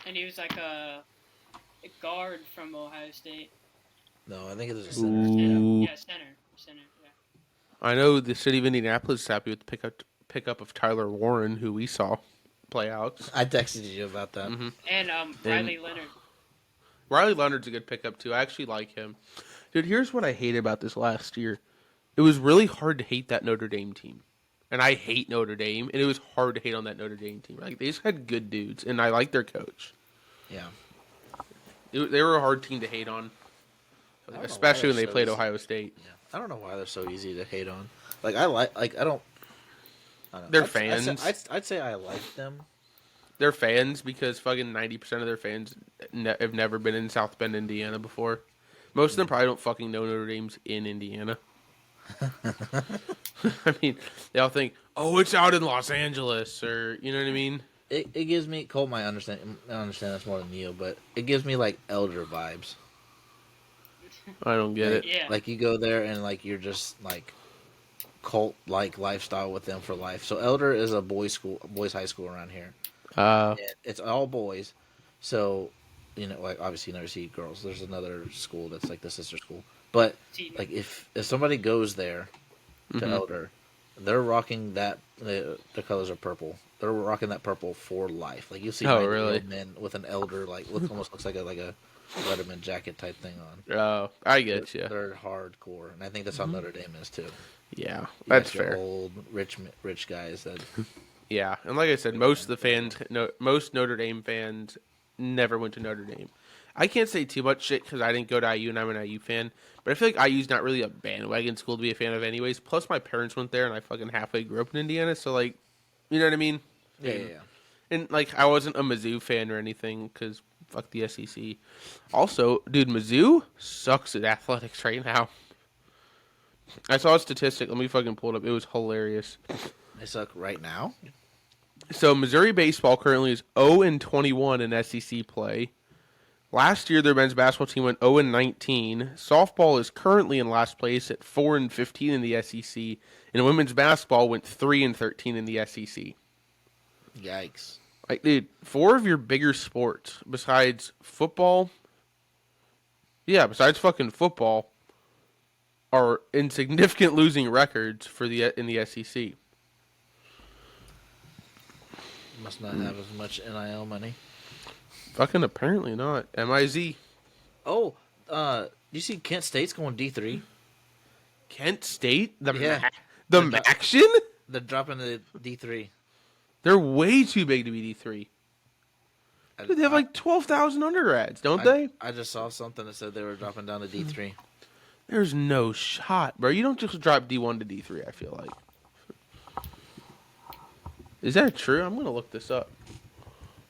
and he was like a guard from Ohio State. No, I think it was a center. Ooh. Yeah, center. Yeah. I know the city of Indianapolis is happy with the pickup of Tyler Warren, who we saw play out. I texted you about that. Mm-hmm. And Riley Leonard. Riley Leonard's a good pickup too. I actually like him. Dude, here's what I hate about this last year. It was really hard to hate that Notre Dame team. And I hate Notre Dame, and it was hard to hate on that Notre Dame team. Like, they just had good dudes, and I like their coach. Yeah. They were a hard team to hate on, know especially why when they they're so played easy. Ohio State. Yeah. I don't know why they're so easy to hate on. Like I don't know. They're fans. I'd say I like them. They're fans because fucking 90% of their fans have never been in South Bend, Indiana before. Most of them probably don't fucking know Notre Dame's in Indiana. I mean, they all think, oh, it's out in Los Angeles, or, you know what I mean? It gives me Colt might understand this more than you, but it gives me like elder vibes. I don't get it. Yeah. Like you go there and like you're just like cult like lifestyle with them for life. So Elder is a boys high school around here. It's all boys. So, you know, like obviously you never see girls. There's another school that's like the sister school. But like if somebody goes there to Elder, they're rocking that. The colors are purple. They're rocking that purple for life. Like you see, really? men with an elder, almost looks like a Letterman jacket type thing on. Oh, I get you. They're hardcore, and I think that's how Notre Dame is too. Yeah, You that's got your fair. old rich guys that. Yeah, and like I said, most of the fans, most Notre Dame fans, never went to Notre Dame. I can't say too much shit because I didn't go to IU and I'm an IU fan, but I feel like IU's not really a bandwagon school to be a fan of, anyways. Plus, my parents went there, and I fucking halfway grew up in Indiana, so like, you know what I mean? Yeah. And like, I wasn't a Mizzou fan or anything because fuck the SEC. Also, dude, Mizzou sucks at athletics right now. I saw a statistic. Let me fucking pull it up. It was hilarious. They suck right now. So Missouri baseball currently is 0-21 in SEC play. Last year, their men's basketball team went 0-19. Softball is currently in last place at 4-15 in the SEC, and women's basketball went 3-13 in the SEC. Yikes! Like, dude, 4 of your bigger sports besides football, besides fucking football, are in significant losing records in the SEC. Must not have as much NIL money. Fucking apparently not. MIZ. Oh, you see Kent State's going D3. Kent State? The They're Maction? They're dropping the D3. They're way too big to be D3. Dude, they have like 12,000 undergrads, don't they? I just saw something that said they were dropping down to D3. There's no shot, bro. You don't just drop D1 to D3, I feel like. Is that true? I'm going to look this up.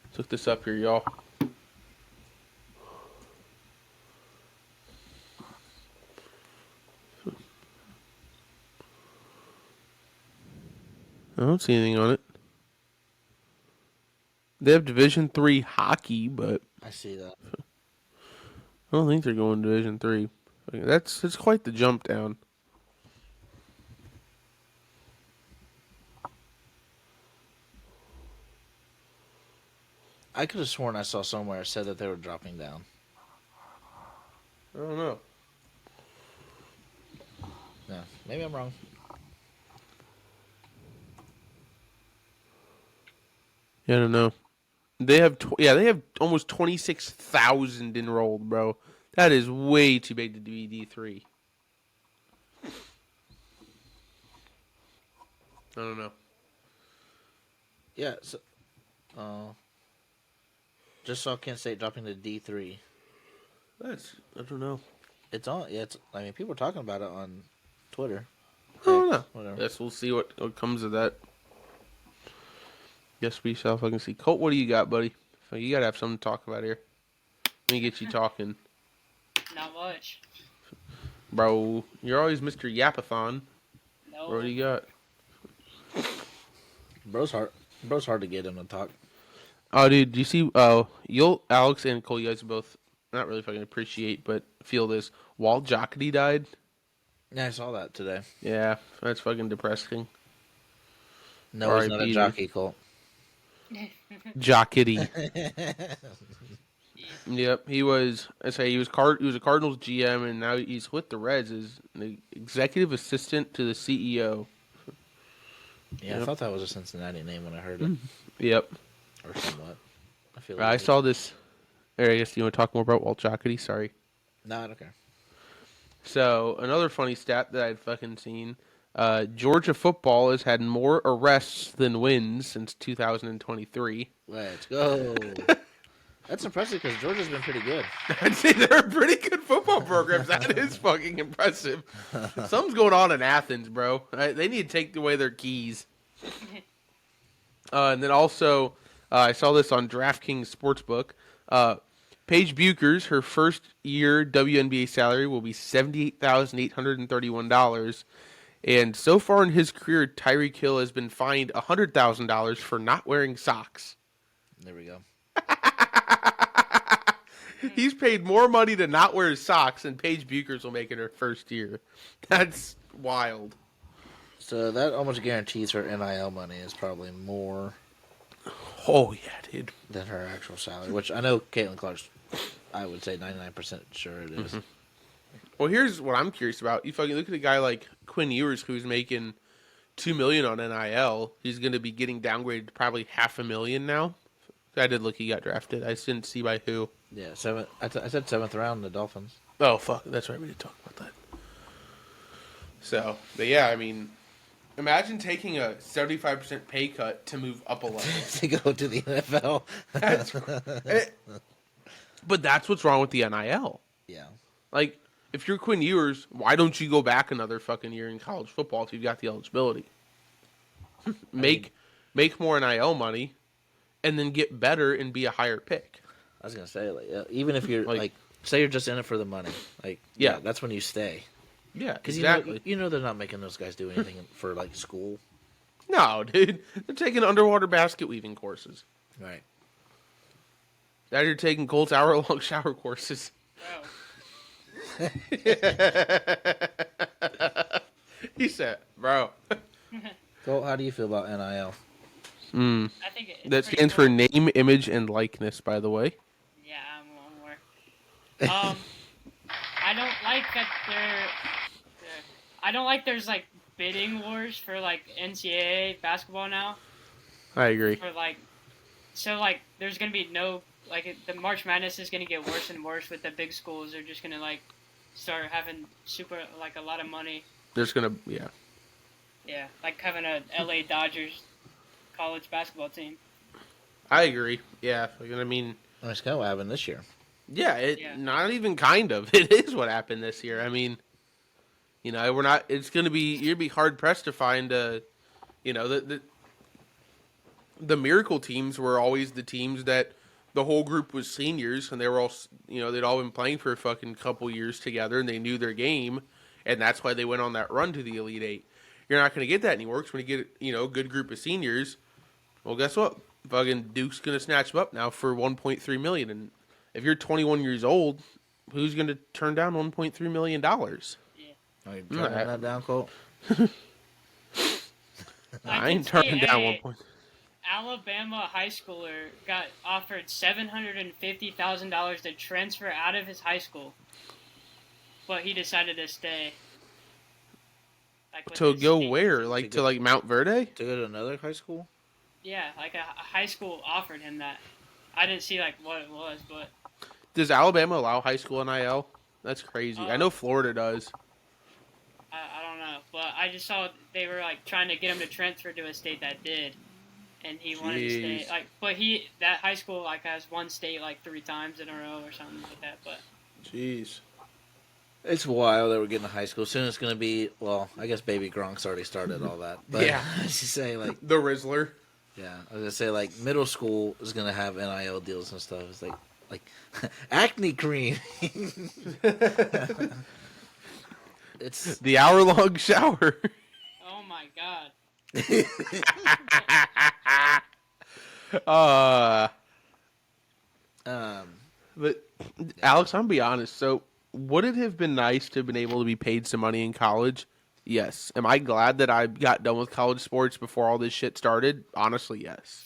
Let's look this up here, y'all. I don't see anything on it. They have Division III hockey, but I see that. I don't think they're going to Division III. That's quite the jump down. I could have sworn I saw somewhere it said that they were dropping down. I don't know. No, maybe I'm wrong. Yeah, I don't know. They have they have almost 26,000 enrolled, bro. That is way too big to be D3. I don't know. Yeah, so just saw Kent State dropping to D3. I don't know. It's on. Yeah, I mean, people are talking about it on Twitter. I don't know. Whatever. Guess we'll see what comes of that. Guess we shall fucking see. Colt, what do you got, buddy? You gotta have something to talk about here. Let me get you talking. Not much. Bro, you're always Mr. Yapathon. No. What do you got? Bro's hard to get him to talk. Oh, dude, do you see? Alex and Cole, you guys both not really fucking appreciate, but feel this. Walt Jockety died. Yeah, I saw that today. Yeah, that's fucking depressing. No, he's not a jockey, Colt. Jockety. Yep, he was. He was a Cardinals GM, and now he's with the Reds as the executive assistant to the CEO. Yeah, yep. I thought that was a Cincinnati name when I heard it. Yep. Or somewhat. I saw this. I guess you want to talk more about Walt Jockety? Sorry. No, I don't care. So, another funny stat that I'd fucking seen. Georgia football has had more arrests than wins since 2023. Let's go. That's impressive because Georgia's been pretty good. I'd say they're a pretty good football program. That is fucking impressive. Something's going on in Athens, bro. They need to take away their keys. And then also, I saw this on DraftKings Sportsbook. Paige Buchers, her first year WNBA salary will be $78,831. And so far in his career, Tyreek Hill has been fined $100,000 for not wearing socks. There we go. He's paid more money to not wear his socks than Paige Buchers will make in her first year. That's wild. So that almost guarantees her NIL money is probably more. Oh, yeah, dude. Than her actual salary, which I know Caitlin Clark's, I would say 99% sure it is. Mm-hmm. Well, here's what I'm curious about. You fucking look at a guy like Quinn Ewers, who's making $2 million on NIL. He's going to be getting downgraded to probably $500,000 now. I did look. He got drafted. I didn't see by who. Yeah, seventh. I said 7th round. The Dolphins. Oh fuck, that's right. We did talk about that. So, but yeah, I mean, imagine taking a 75% pay cut to move up a level to go to the NFL. But that's what's wrong with the NIL. Yeah. Like, if you're Quinn Ewers, why don't you go back another fucking year in college football if you've got the eligibility? Make more NIL money, and then get better and be a higher pick. I was gonna say, like, even if you're like, say you're just in it for the money, like, yeah, that's when you stay. Yeah, because exactly. you know they're not making those guys do anything for like school. No, dude, they're taking underwater basket weaving courses. Right. Now you're taking Colt's hour-long shower courses. Oh. He said, "Bro." Colt, how do you feel about NIL? I think that stands for name, image, and likeness. By the way. Yeah, I'm more. I don't like that I don't like there's like bidding wars for like NCAA basketball now. I agree. For like, so like there's gonna be no like the March Madness is gonna get worse and worse with the big schools. They're just gonna like start having super like a lot of money. There's gonna yeah, like having a LA Dodgers college basketball team. I agree. Yeah, I mean, that's kind of what happened this year. Yeah, not even kind of. It is what happened this year. I mean, you know, we're not. It's gonna be you'd be hard pressed to find the miracle teams were always the teams that the whole group was seniors and they were all they'd all been playing for a fucking couple years together and they knew their game and that's why they went on that run to the Elite Eight. You're not gonna get that anymore because when you get a good group of seniors, well, guess what? Fucking Duke's gonna snatch them up now for $1.3 million and. If you're 21 years old, who's going to turn down $1.3 million? Yeah. Are you turning that down, Colt? I ain't turning down 1 point. Alabama high schooler got offered $750,000 to transfer out of his high school, but he decided to stay. To go where? Like to like Mount Verde? To go to another high school? Yeah, like a high school offered him that. I didn't see like what it was, but. Does Alabama allow high school NIL? That's crazy. I know Florida does. I don't know, but I just saw they were like trying to get him to transfer to a state that did, and he wanted to stay. Like, but that high school like has won state like 3 times in a row or something like that. But. Jeez. It's wild that we're getting to high school. Soon it's going to be, well, I guess Baby Gronk's already started all that. But yeah. I should say, like. The Rizzler. Yeah, I was going to say, like, middle school is going to have NIL deals and stuff. It's like acne cream. It's the hour-long shower. Oh, my God. But, Alex, I'm going to be honest. So, would it have been nice to have been able to be paid some money in college? Yes. Am I glad that I got done with college sports before all this shit started? Honestly, yes.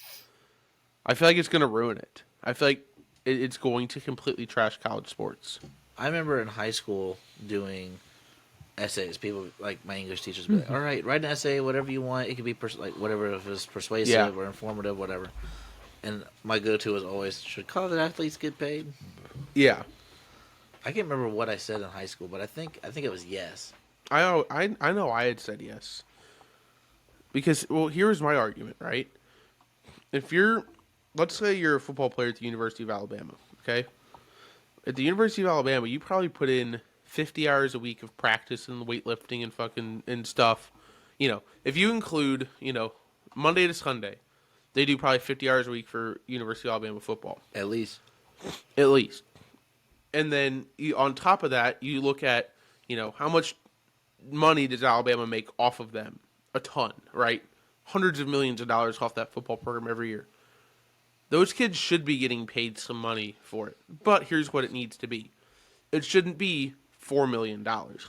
I feel like it's going to ruin it. I feel like it's going to completely trash college sports. I remember in high school doing essays. People, like my English teachers, would be like, all right, write an essay, whatever you want. It could be like whatever, if it's persuasive or informative, whatever. And my go-to was always, should college athletes get paid? Yeah. I can't remember what I said in high school, but I think it was yes. I know I had said yes. Because, well, here's my argument, right? Let's say you're a football player at the University of Alabama, okay? At the University of Alabama, you probably put in 50 hours a week of practice and weightlifting and fucking and stuff. If you include, Monday to Sunday, they do probably 50 hours a week for University of Alabama football. At least. And then on top of that, you look at, how much money does Alabama make off of them? A ton, right? Hundreds of millions of dollars off that football program every year. Those kids should be getting paid some money for it. But here's what it needs to be. It shouldn't be $4 million.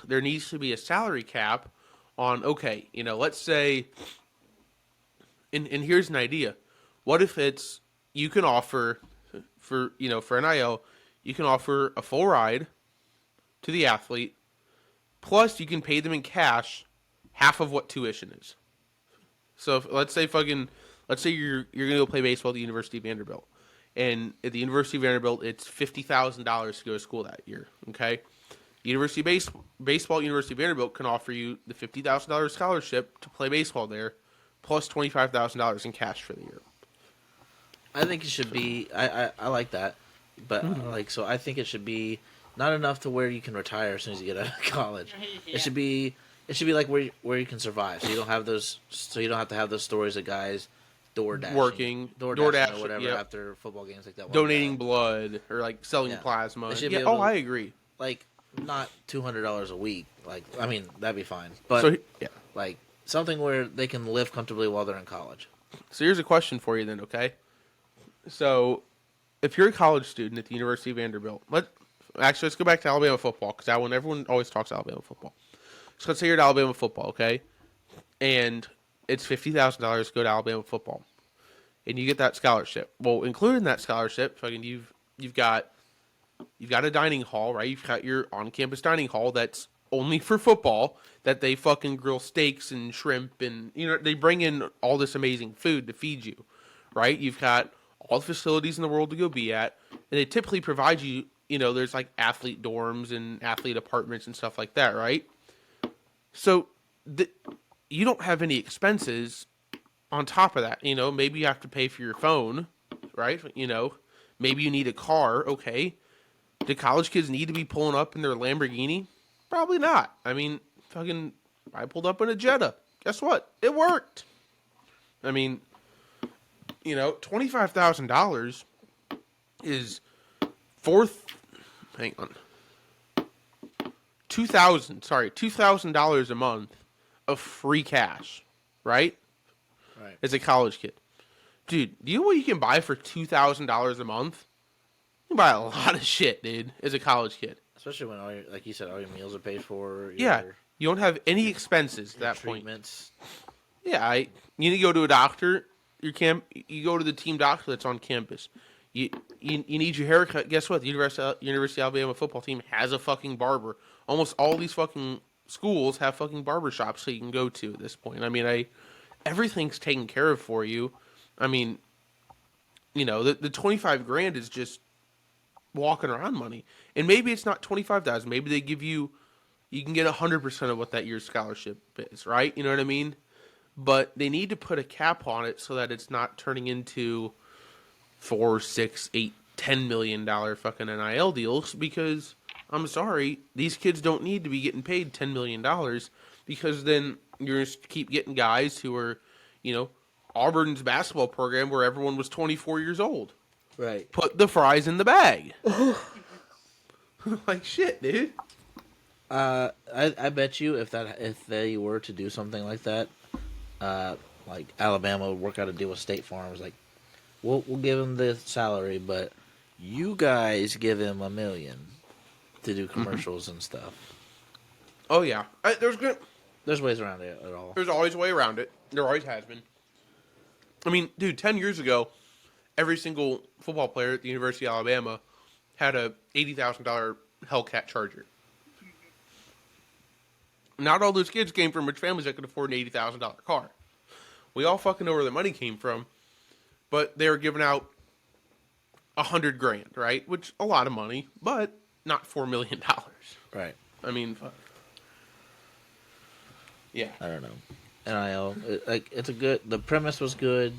There needs to be a salary cap on, okay, let's say, and here's an idea. What if it's, you can offer, for NIL, you can offer a full ride to the athlete, plus you can pay them in cash half of what tuition is. So let's say you're gonna go play baseball at the University of Vanderbilt, and at the University of Vanderbilt, it's $50,000 to go to school that year. Okay, Baseball University of Vanderbilt can offer you the $50,000 scholarship to play baseball there, plus $25,000 in cash for the year. I think it should be. I like that, but so I think it should be not enough to where you can retire as soon as you get out of college. Yeah. It should be like where you can survive, so you don't have those. So you don't have to have those stories of guys DoorDash, or whatever after football games like that. Donating blood or like selling plasma. Yeah. Oh, I agree. Like not $200 a week. Like I mean that'd be fine, but like something where they can live comfortably while they're in college. So here's a question for you then, okay? So, if you're a college student at the University of Vanderbilt, let's go back to Alabama football, because everyone always talks Alabama football. So let's say you're at Alabama football, okay? And it's $50,000 to go to Alabama football. And you get that scholarship. Well, included in that scholarship, you've got a dining hall, right? You've got your on-campus dining hall that's only for football, that they fucking grill steaks and shrimp, and they bring in all this amazing food to feed you, right? You've got all the facilities in the world to go be at, and they typically provide you, there's like athlete dorms and athlete apartments and stuff like that, right? So you don't have any expenses on top of that. Maybe you have to pay for your phone, right? Maybe you need a car. Okay. Do college kids need to be pulling up in their Lamborghini? Probably not. I mean, I pulled up in a Jetta. Guess what? It worked. I mean, $25,000 is $2,000 a month of free cash, right? Right. As a college kid. Dude, do you know what you can buy for $2,000 a month? You can buy a lot of shit, dude, as a collage kid. Especially when all your meals are paid for. Yeah. You don't have any expenses at that treatments. point. Yeah, you need to go to a doctor. You go to the team doctor that's on campus. You need your haircut. Guess what? The University of Alabama football team has a fucking barber. Almost all these fucking schools have fucking barber shops so you can go to at this point. I mean, everything's taken care of for you. I mean, the 25 grand is just walking around money. And maybe it's not 25,000. Maybe they give you can get 100% of what that year's scholarship is, right? You know what I mean? But they need to put a cap on it so that it's not turning into $4, $6, $8, $10 million fucking NIL deals, because I'm sorry, these kids don't need to be getting paid $10 million, because then you're going to keep getting guys who are, Auburn's basketball program where everyone was 24 years old. Right. Put the fries in the bag. Like shit, dude. I bet you if they were to do something like that, like Alabama would work out a deal with State Farm. It was like, we'll give him the salary, but you guys give him $1 million to do commercials and stuff. Oh yeah, there's ways around it at all. There's always a way around it. There always has been. I mean, dude, 10 years ago, every single football player at the University of Alabama had a $80,000 Hellcat Charger. Not all those kids came from rich families that could afford an $80,000 car. We all fucking know where the money came from, but they were giving out $100 grand, right? Which a lot of money, but not $4 million. Right. I mean, yeah. I don't know. NIL, the premise was good.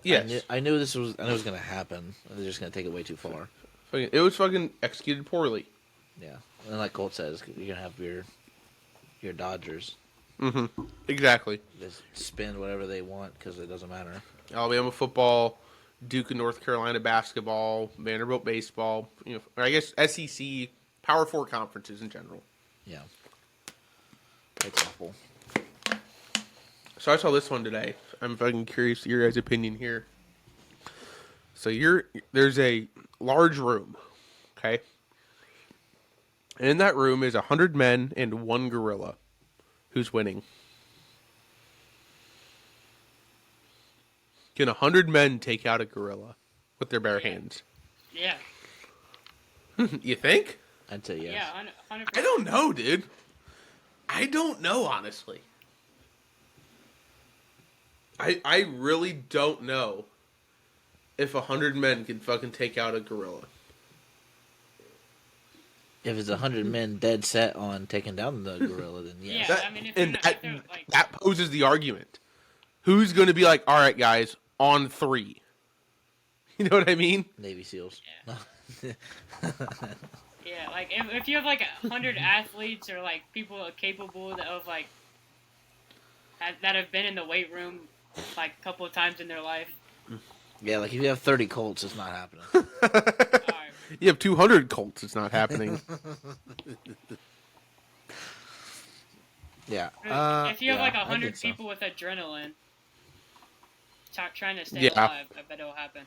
Yes. I knew it was going to happen. They're just going to take it way too far. It was fucking executed poorly. Yeah. And like Colt says, you're going to have your Dodgers. Mm-hmm. Exactly. Just spend whatever they want because it doesn't matter. Alabama football, Duke and North Carolina basketball, Vanderbilt baseball, or I guess SEC, Power 4 conferences in general. Yeah. It's awful. So I saw this one today. I'm fucking curious your guys' opinion here. So there's a large room, okay? And in that room is 100 men and 1 gorilla. Who's winning? Can 100 men take out a gorilla with their bare hands? Yeah. You think? I'd say yes. Yeah, 100%. I don't know, dude. I don't know, honestly. I really don't know if 100 men can fucking take out a gorilla. If it's 100 men dead set on taking down the gorilla, then yes. Yeah, That, I mean, if and you're not, that, if they're, like, that poses the argument. Who's going to be like, all right, guys, on 3? You know what I mean? Navy SEALs. Yeah. Yeah, like if you have like 100 athletes or like people capable of like that have been in the weight room like a couple of times in their life. Yeah, like if you have 30 Colts, it's not happening. Alright. You have 200 Colts. It's not happening. Yeah. If you have like I 100 think so. people with adrenaline trying to stay Yeah. alive, I bet it'll happen.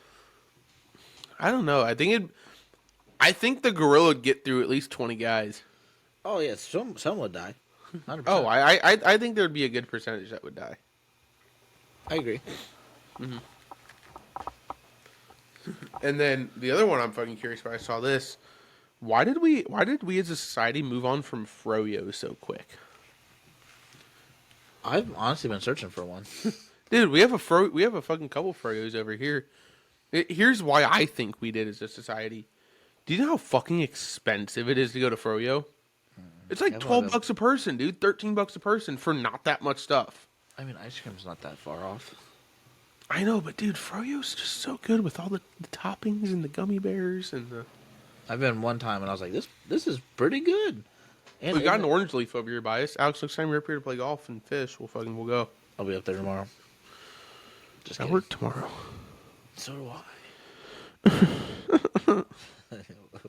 I don't know. I think the gorilla would get through at least 20 guys. Oh, yeah, some would die. 100%. Oh, I think there'd be a good percentage that would die. I agree. Mm-hmm. And then the other one I'm fucking curious about, I saw this. Why did we as a society move on from froyo so quick? I've honestly been searching for one. Dude, we have a fucking couple froyos over here. Here's why I think we did as a society. Do you know how fucking expensive it is to go to froyo? It's like $12 a person, dude. $13 a person for not that much stuff. I mean, ice cream's not that far off. I know, but dude, froyo's just so good with all the toppings and the gummy bears and the. I've been one time and I was like, this is pretty good. And We got an orange leaf over here by us. Alex, next time you're up here to play golf and fish, we'll go. I'll be up there tomorrow. Just I kidding. work tomorrow. So do I.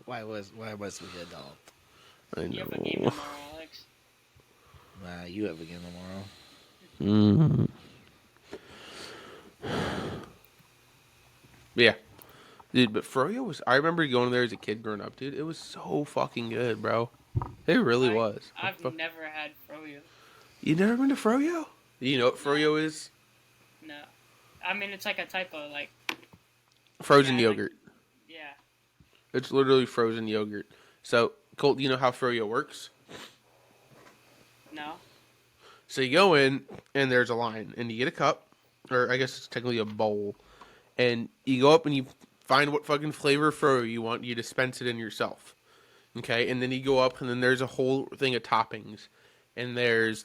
Why must we get adult? I You have a game know. tomorrow, Alex. Nah, you have a game tomorrow. Yeah. Dude, but froyo was. I remember going there as a kid growing up, dude. It was so fucking good, bro. It really was. I've never had froyo. You never been to froyo? You know what froyo is? No. I mean, it's like a type of like. Frozen Yeah, yogurt. Yeah. It's literally frozen yogurt. So, Colt, do you know how froyo works? No. So you go in, and there's a line, and you get a cup, or I guess it's technically a bowl, and you go up and you find what fucking flavor of froyo you want, you dispense it in yourself. Okay, and then you go up, and then there's a whole thing of toppings, and there's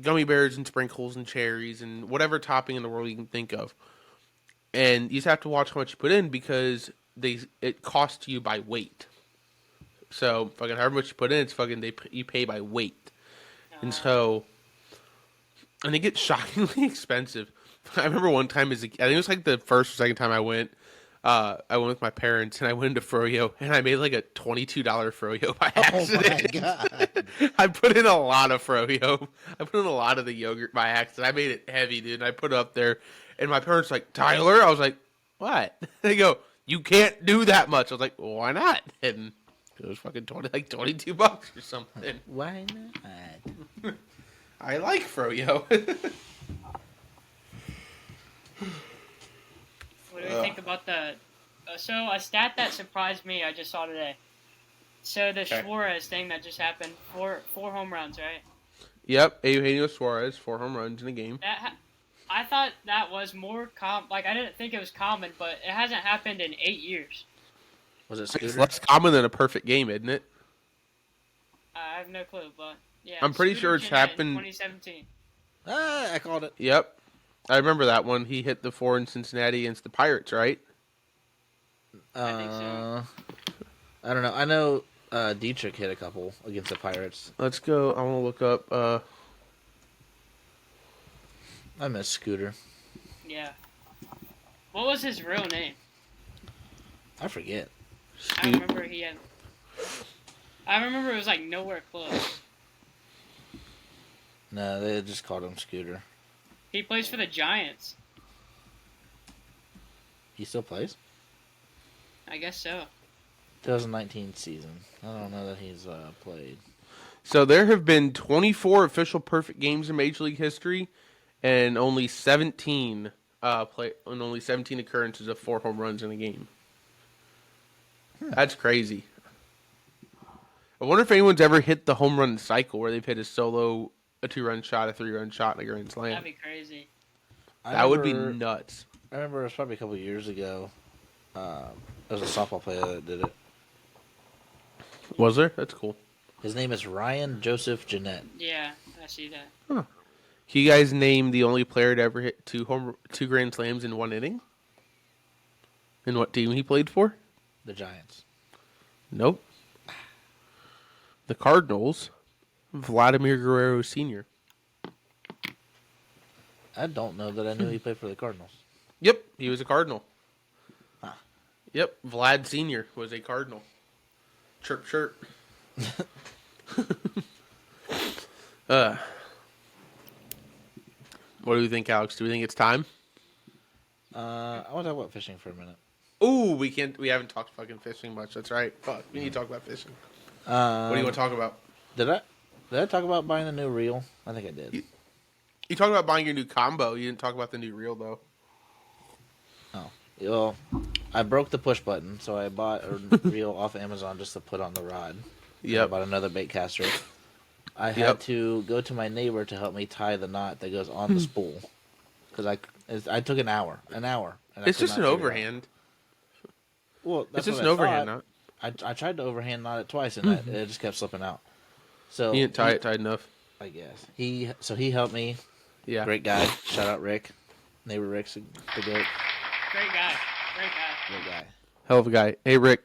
gummy bears and sprinkles and cherries and whatever topping in the world you can think of. And you just have to watch how much you put in because it costs you by weight. So fucking however much you put in, it's fucking you pay by weight. And so, and they get shockingly expensive. I remember one time I think it was like the first or second time I went with my parents and I went into froyo and I made like a $22 froyo by accident. Oh my god! I put in a lot of froyo. I put in a lot of the yogurt by accident. I made it heavy, dude. And I put it up there, and my parents were like, Tyler. I was like, what? They go, you can't do that much. I was like, well, why not? And it was fucking $22 or something. Why not? I like froyo. What do we think about the? So a stat that surprised me, I just saw today. So the Suarez thing that just happened, four home runs, right? Yep, Eugenio Suarez, 4 home runs in a game. I thought that was more like I didn't think it was common, but it hasn't happened in 8 years. Was it It's Scooter? less common than a perfect game, isn't it? I have no clue, but yeah. I'm pretty Scooter sure it's Gennett in happened- 2017. I called it. Yep. I remember that one. He hit the 4 in Cincinnati against the Pirates, right? I think so. I don't know. I know Dietrich hit a couple against the Pirates. Let's go. I want to look up. I miss Scooter. Yeah. What was his real name? I forget. I remember he had. I remember it was like nowhere close. No, they just called him Scooter. He plays for the Giants. He still plays? I guess so. 2019 season. I don't know that he's played. So there have been 24 official perfect games in Major League history, and only 17 occurrences of 4 home runs in a game. That's crazy. I wonder if anyone's ever hit the home run cycle where they've hit a 2-run shot, a 3-run shot, and a grand slam. That'd be crazy. That would be nuts. I remember it was probably a couple years ago. There was a softball player that did it. Was there? That's cool. His name is Ryan Joseph Jeanette. Yeah, I see that. Huh. Can you guys name the only player to ever hit two grand slams in one inning? And what team he played for? The Giants. Nope. The Cardinals. Vladimir Guerrero Sr. I don't know that I knew he played for the Cardinals. Yep, he was a Cardinal. Huh. Yep, Vlad Sr. was a Cardinal. Chirp, chirp. What do we think, Alex? Do we think it's time? I want to talk about fishing for a minute. Ooh, we can't. We haven't talked fucking fishing much. That's right. Fuck, we need to talk about fishing. What do you want to talk about? Did I talk about buying the new reel? I think I did. You talked about buying your new combo. You didn't talk about the new reel, though. Oh. Well, I broke the push button, so I bought a reel off Amazon just to put on the rod. Yep. I bought another bait caster. I had to go to my neighbor to help me tie the knot that goes on the spool. Because I took an hour. And it's just an overhand. Well, that's it's just what an I overhand thought. knot. I tried to overhand knot it twice, and it just kept slipping out. So You didn't tie it tight enough. I guess he helped me. Yeah. Great guy. Shout out Rick, neighbor Rick's the goat. Great guy. Great guy. Great guy. Hell of a guy. Hey, Rick,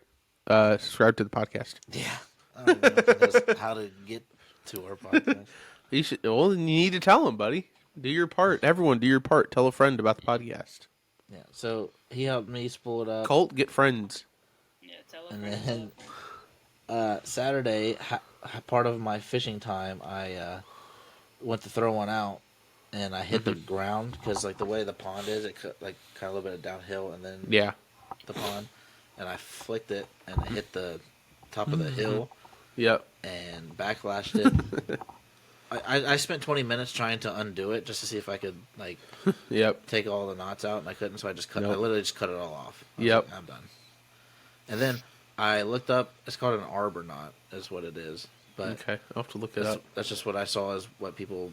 subscribe to the podcast. Yeah. I don't even know if he knows how to get to our podcast. You should. Well, you need to tell him, buddy. Do your part. Everyone, do your part. Tell a friend about the podcast. Yeah. So he helped me spool it up. Colt, get friends. Yeah, tell And him. then Saturday, part of my fishing time, I went to throw one out, and I hit the ground because like the way the pond is, it like kind of a little bit of downhill, and then the pond, and I flicked it and it hit the top of the hill. Yep. And backlashed it. I spent 20 minutes trying to undo it just to see if I could like take all the knots out, and I couldn't, so I just cut. I literally just cut it all off. Yep. Like, I'm done. And then I looked up. It's called an arbor knot, is what it is. But okay, I'll have to look it up. That's just what I saw as what people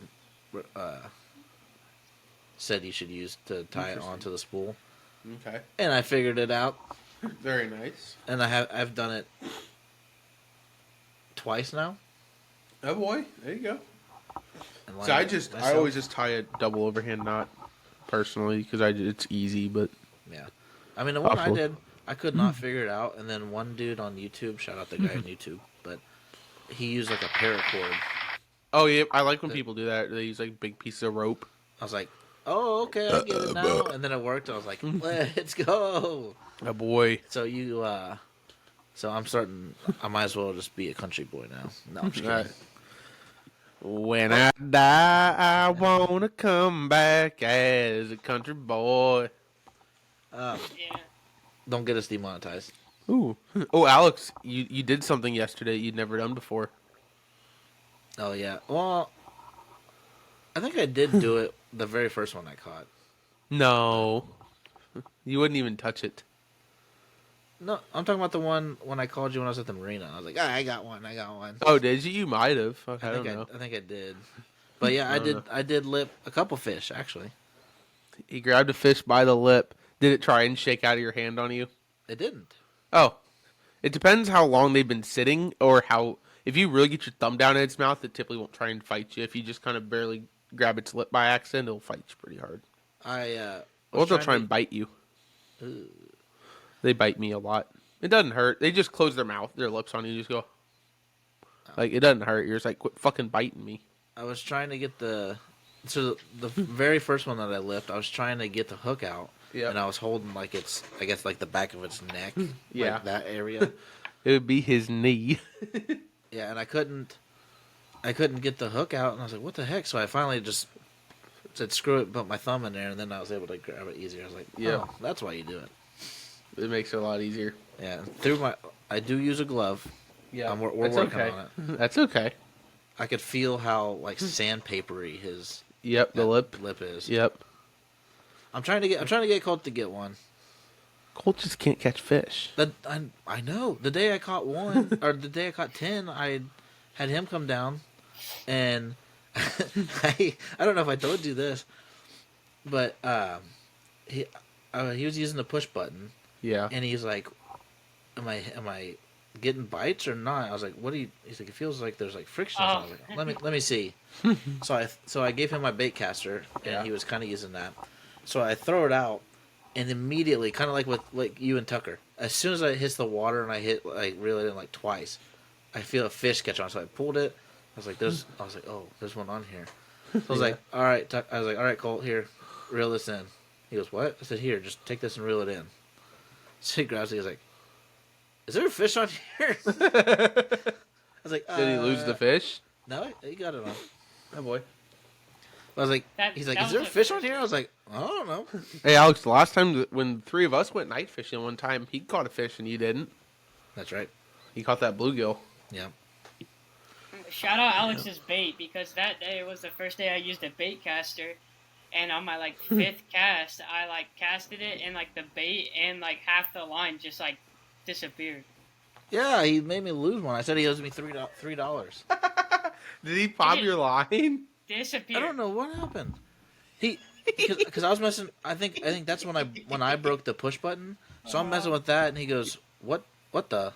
said you should use to tie it onto the spool. Okay. And I figured it out. Very nice. And I've done it twice now. Oh boy, there you go. And So I always just tie a double overhand knot personally because it's easy, but yeah. I mean, the one I did, I could not figure it out, and then one dude on YouTube, shout out the guy on YouTube, but he used like a paracord. Oh yeah, I like when people do that. They use like big pieces of rope. I was like, oh, okay, I get it now. And then it worked. I was like, let's go. Oh boy. So so I'm starting. I might as well just be a country boy now. No, I'm just kidding. When I die, I wanna come back as a country boy. Yeah. Don't get us demonetized. Ooh. Oh, Alex, you did something yesterday you'd never done before. Oh yeah. Well, I think I did do it. The very first one I caught. No, you wouldn't even touch it. No, I'm talking about the one when I called you when I was at the marina. I was like, I got one. Oh, did you? You might have. Okay, I don't know. I think I did. But yeah, I did lip a couple fish actually. He grabbed a fish by the lip. Did it try and shake out of your hand on you? It didn't. Oh, it depends how long they've been sitting or how. If you really get your thumb down in its mouth, it typically won't try and fight you. If you just kind of barely grab its lip by accident, it'll fight you pretty hard. Or they'll try and bite you. Ooh. They bite me a lot. It doesn't hurt. They just close their mouth, their lips on you. You just go. Like, it doesn't hurt. You're just like, quit fucking biting me. I was trying to get the very first one that I lipped, I was trying to get the hook out. Yeah. And I was holding like its, I guess like the back of its neck. Yeah. Like that area. It would be his knee. Yeah, and I couldn't get the hook out, and I was like, what the heck? So I finally just said, screw it, put my thumb in there, and then I was able to grab it easier. I was like, oh, that's why you do it. It makes it a lot easier. Yeah, I do use a glove. Yeah, we're working on it. That's okay. I could feel how like sandpapery his the lip is. Yep. I'm trying to get Colt to get one. Colt just can't catch fish. I know. The day I caught one, or the day I caught 10, I had him come down, and I don't know if I told you this. But he he was using the push button, Yeah. and he's like, "Am I getting bites or not?" I was like, "What do you?" He's like, "It feels like there's like friction." So I was like, "Let me see." So I gave him my bait caster, and he was kind of using that. So I throw it out, and immediately, kind of like with like you and Tucker, as soon as I hit the water and I reel it in like twice, I feel a fish catch on. So I pulled it. I was like, "Oh, there's one on here." So I was like, "All right." I was like, "All right, Colt, here, reel this in." He goes, "What?" I said, "Here, just take this and reel it in." So he grabs it. He's like, "Is there a fish on here?" I was like, Did he lose the fish? No, he got it on. Oh boy. I was like, he's like, "Is there a fish on here?" I was like, "I don't know." Hey Alex, the last time when the three of us went night fishing one time, he caught a fish and you didn't. That's right. He caught that bluegill. Yeah. Shout out Alex's bait, because that day was the first day I used a bait caster, and on my like 5th cast, I like casted it, and like the bait and like half the line just like disappeared. Yeah, he made me lose one. I said he owes me $3. Did he pop your line? Disappeared. I don't know what happened. Because I was messing. I think that's when I broke the push button. So I'm messing with that, and he goes, "What the?"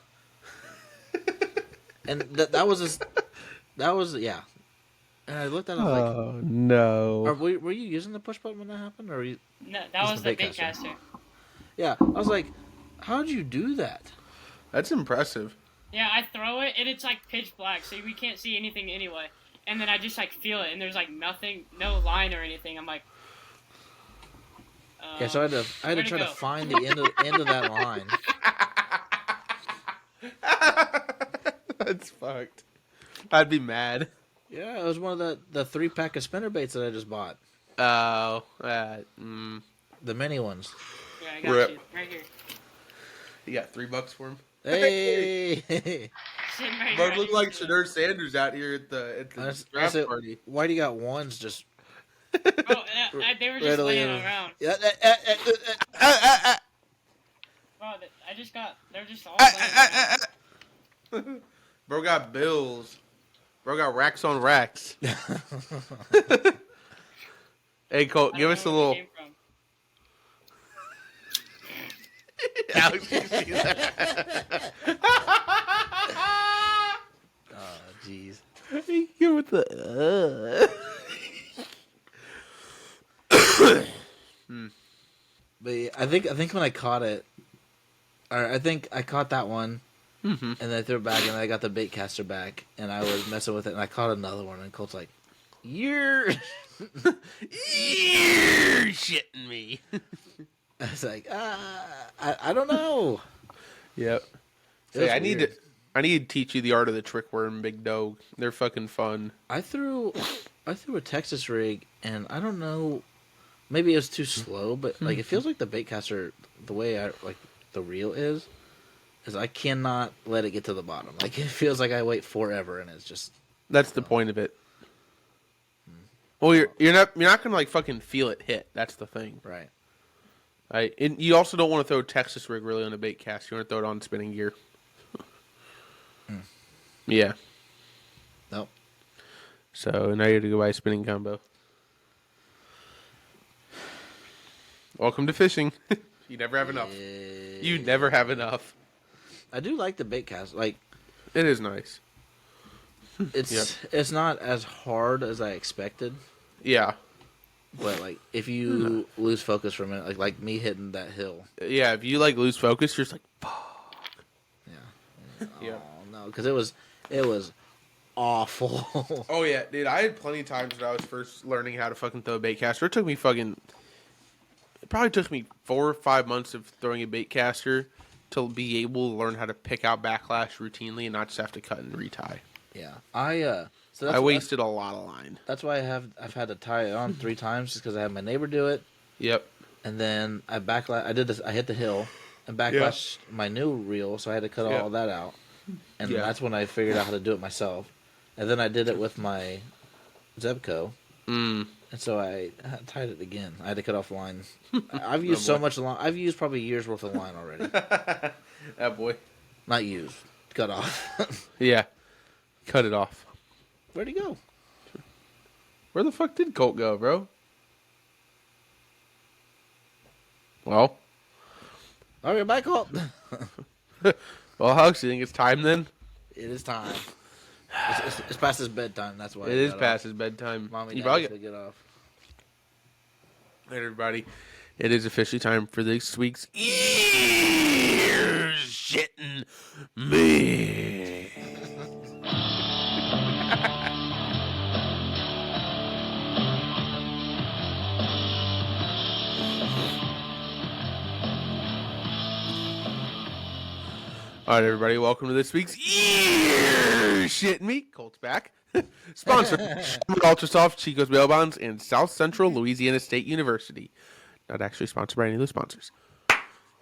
And that was yeah. And I looked at it, I was like, no. were you using the push button when that happened, or were you? No, that was the bait caster. Yeah, I was like, how'd you do that? That's impressive. Yeah, I throw it, and it's like pitch black, so we can't see anything anyway. And then I just like feel it, and there's like nothing, no line or anything. I'm like, yeah. So I had to try to find the end of that line. That's fucked. I'd be mad. Yeah, it was one of the 3-pack of spinner baits that I just bought. Oh, The mini ones. Yeah, I got you right here. You got $3 for him. Hey. Sitting right Bro, here. look like Shadeur Sanders out here at the draft party. Why do you got ones just? Oh, they were just laying around. Yeah. Bro, they're just all laying around. Bro got bills. Bro got racks on racks. Hey, Colt, give us a little. Alex, you see that? Oh, jeez. Give it the. But yeah, I think when I caught it, or I think I caught that one, and then I threw it back, and I got the bait caster back, and I was messing with it, and I caught another one, and Colt's like, "You're shitting me." I was like, I don't know. Yep. Hey, I need to teach you the art of the trick worm, big dog. They're fucking fun. I threw a Texas rig, and I don't know. Maybe it was too slow, but like it feels like the bait caster, the way I like the reel is I cannot let it get to the bottom. Like it feels like I wait forever, and it's just. That's the point of it. Well, you're not gonna like fucking feel it hit. That's the thing, Right. And you also don't want to throw Texas rig really on a bait cast. You want to throw it on spinning gear. Yeah. Nope. So now you have to go buy a spinning combo. Welcome to fishing. You never have enough. You never have enough. I do like the bait cast. Like it is nice. It's not as hard as I expected. Yeah. But like if you lose focus for a minute, like me hitting that hill. Yeah, if you like lose focus, you're just like, fuck. Yeah. Oh no, because it was awful. Oh yeah, dude. I had plenty of times when I was first learning how to fucking throw a bait caster. It probably took me 4 or 5 months of throwing a bait caster to be able to learn how to pick out backlash routinely and not just have to cut and retie. Yeah, I wasted a lot of line. That's why I've had to tie it on 3 times just because I had my neighbor do it. Yep. And then I did this. I hit the hill and backlashed my new reel, so I had to cut all that out. And that's when I figured out how to do it myself. And then I did it with my Zebco. And so I tied it again. I had to cut off line. I've used so much line. I've used probably a year's worth of line already. That boy. Not used. Cut off. Yeah. Cut it off. Where'd he go? Where the fuck did Colt go, bro? Well. All right, bye, Colt. Well, Alex, you think it's time then? It is time. It's past his bedtime. That's why It is past his bedtime. Mommy, You Daddy's probably to get off. All right, everybody. It is officially time for this week's Ear Shitting Me. All right, everybody. Welcome to this week's Ear Shitting Me. Colt's back. Sponsored by Ultrasoft, Chico's Bail Bonds, and South Central Louisiana State University. Not actually sponsored by any of those sponsors.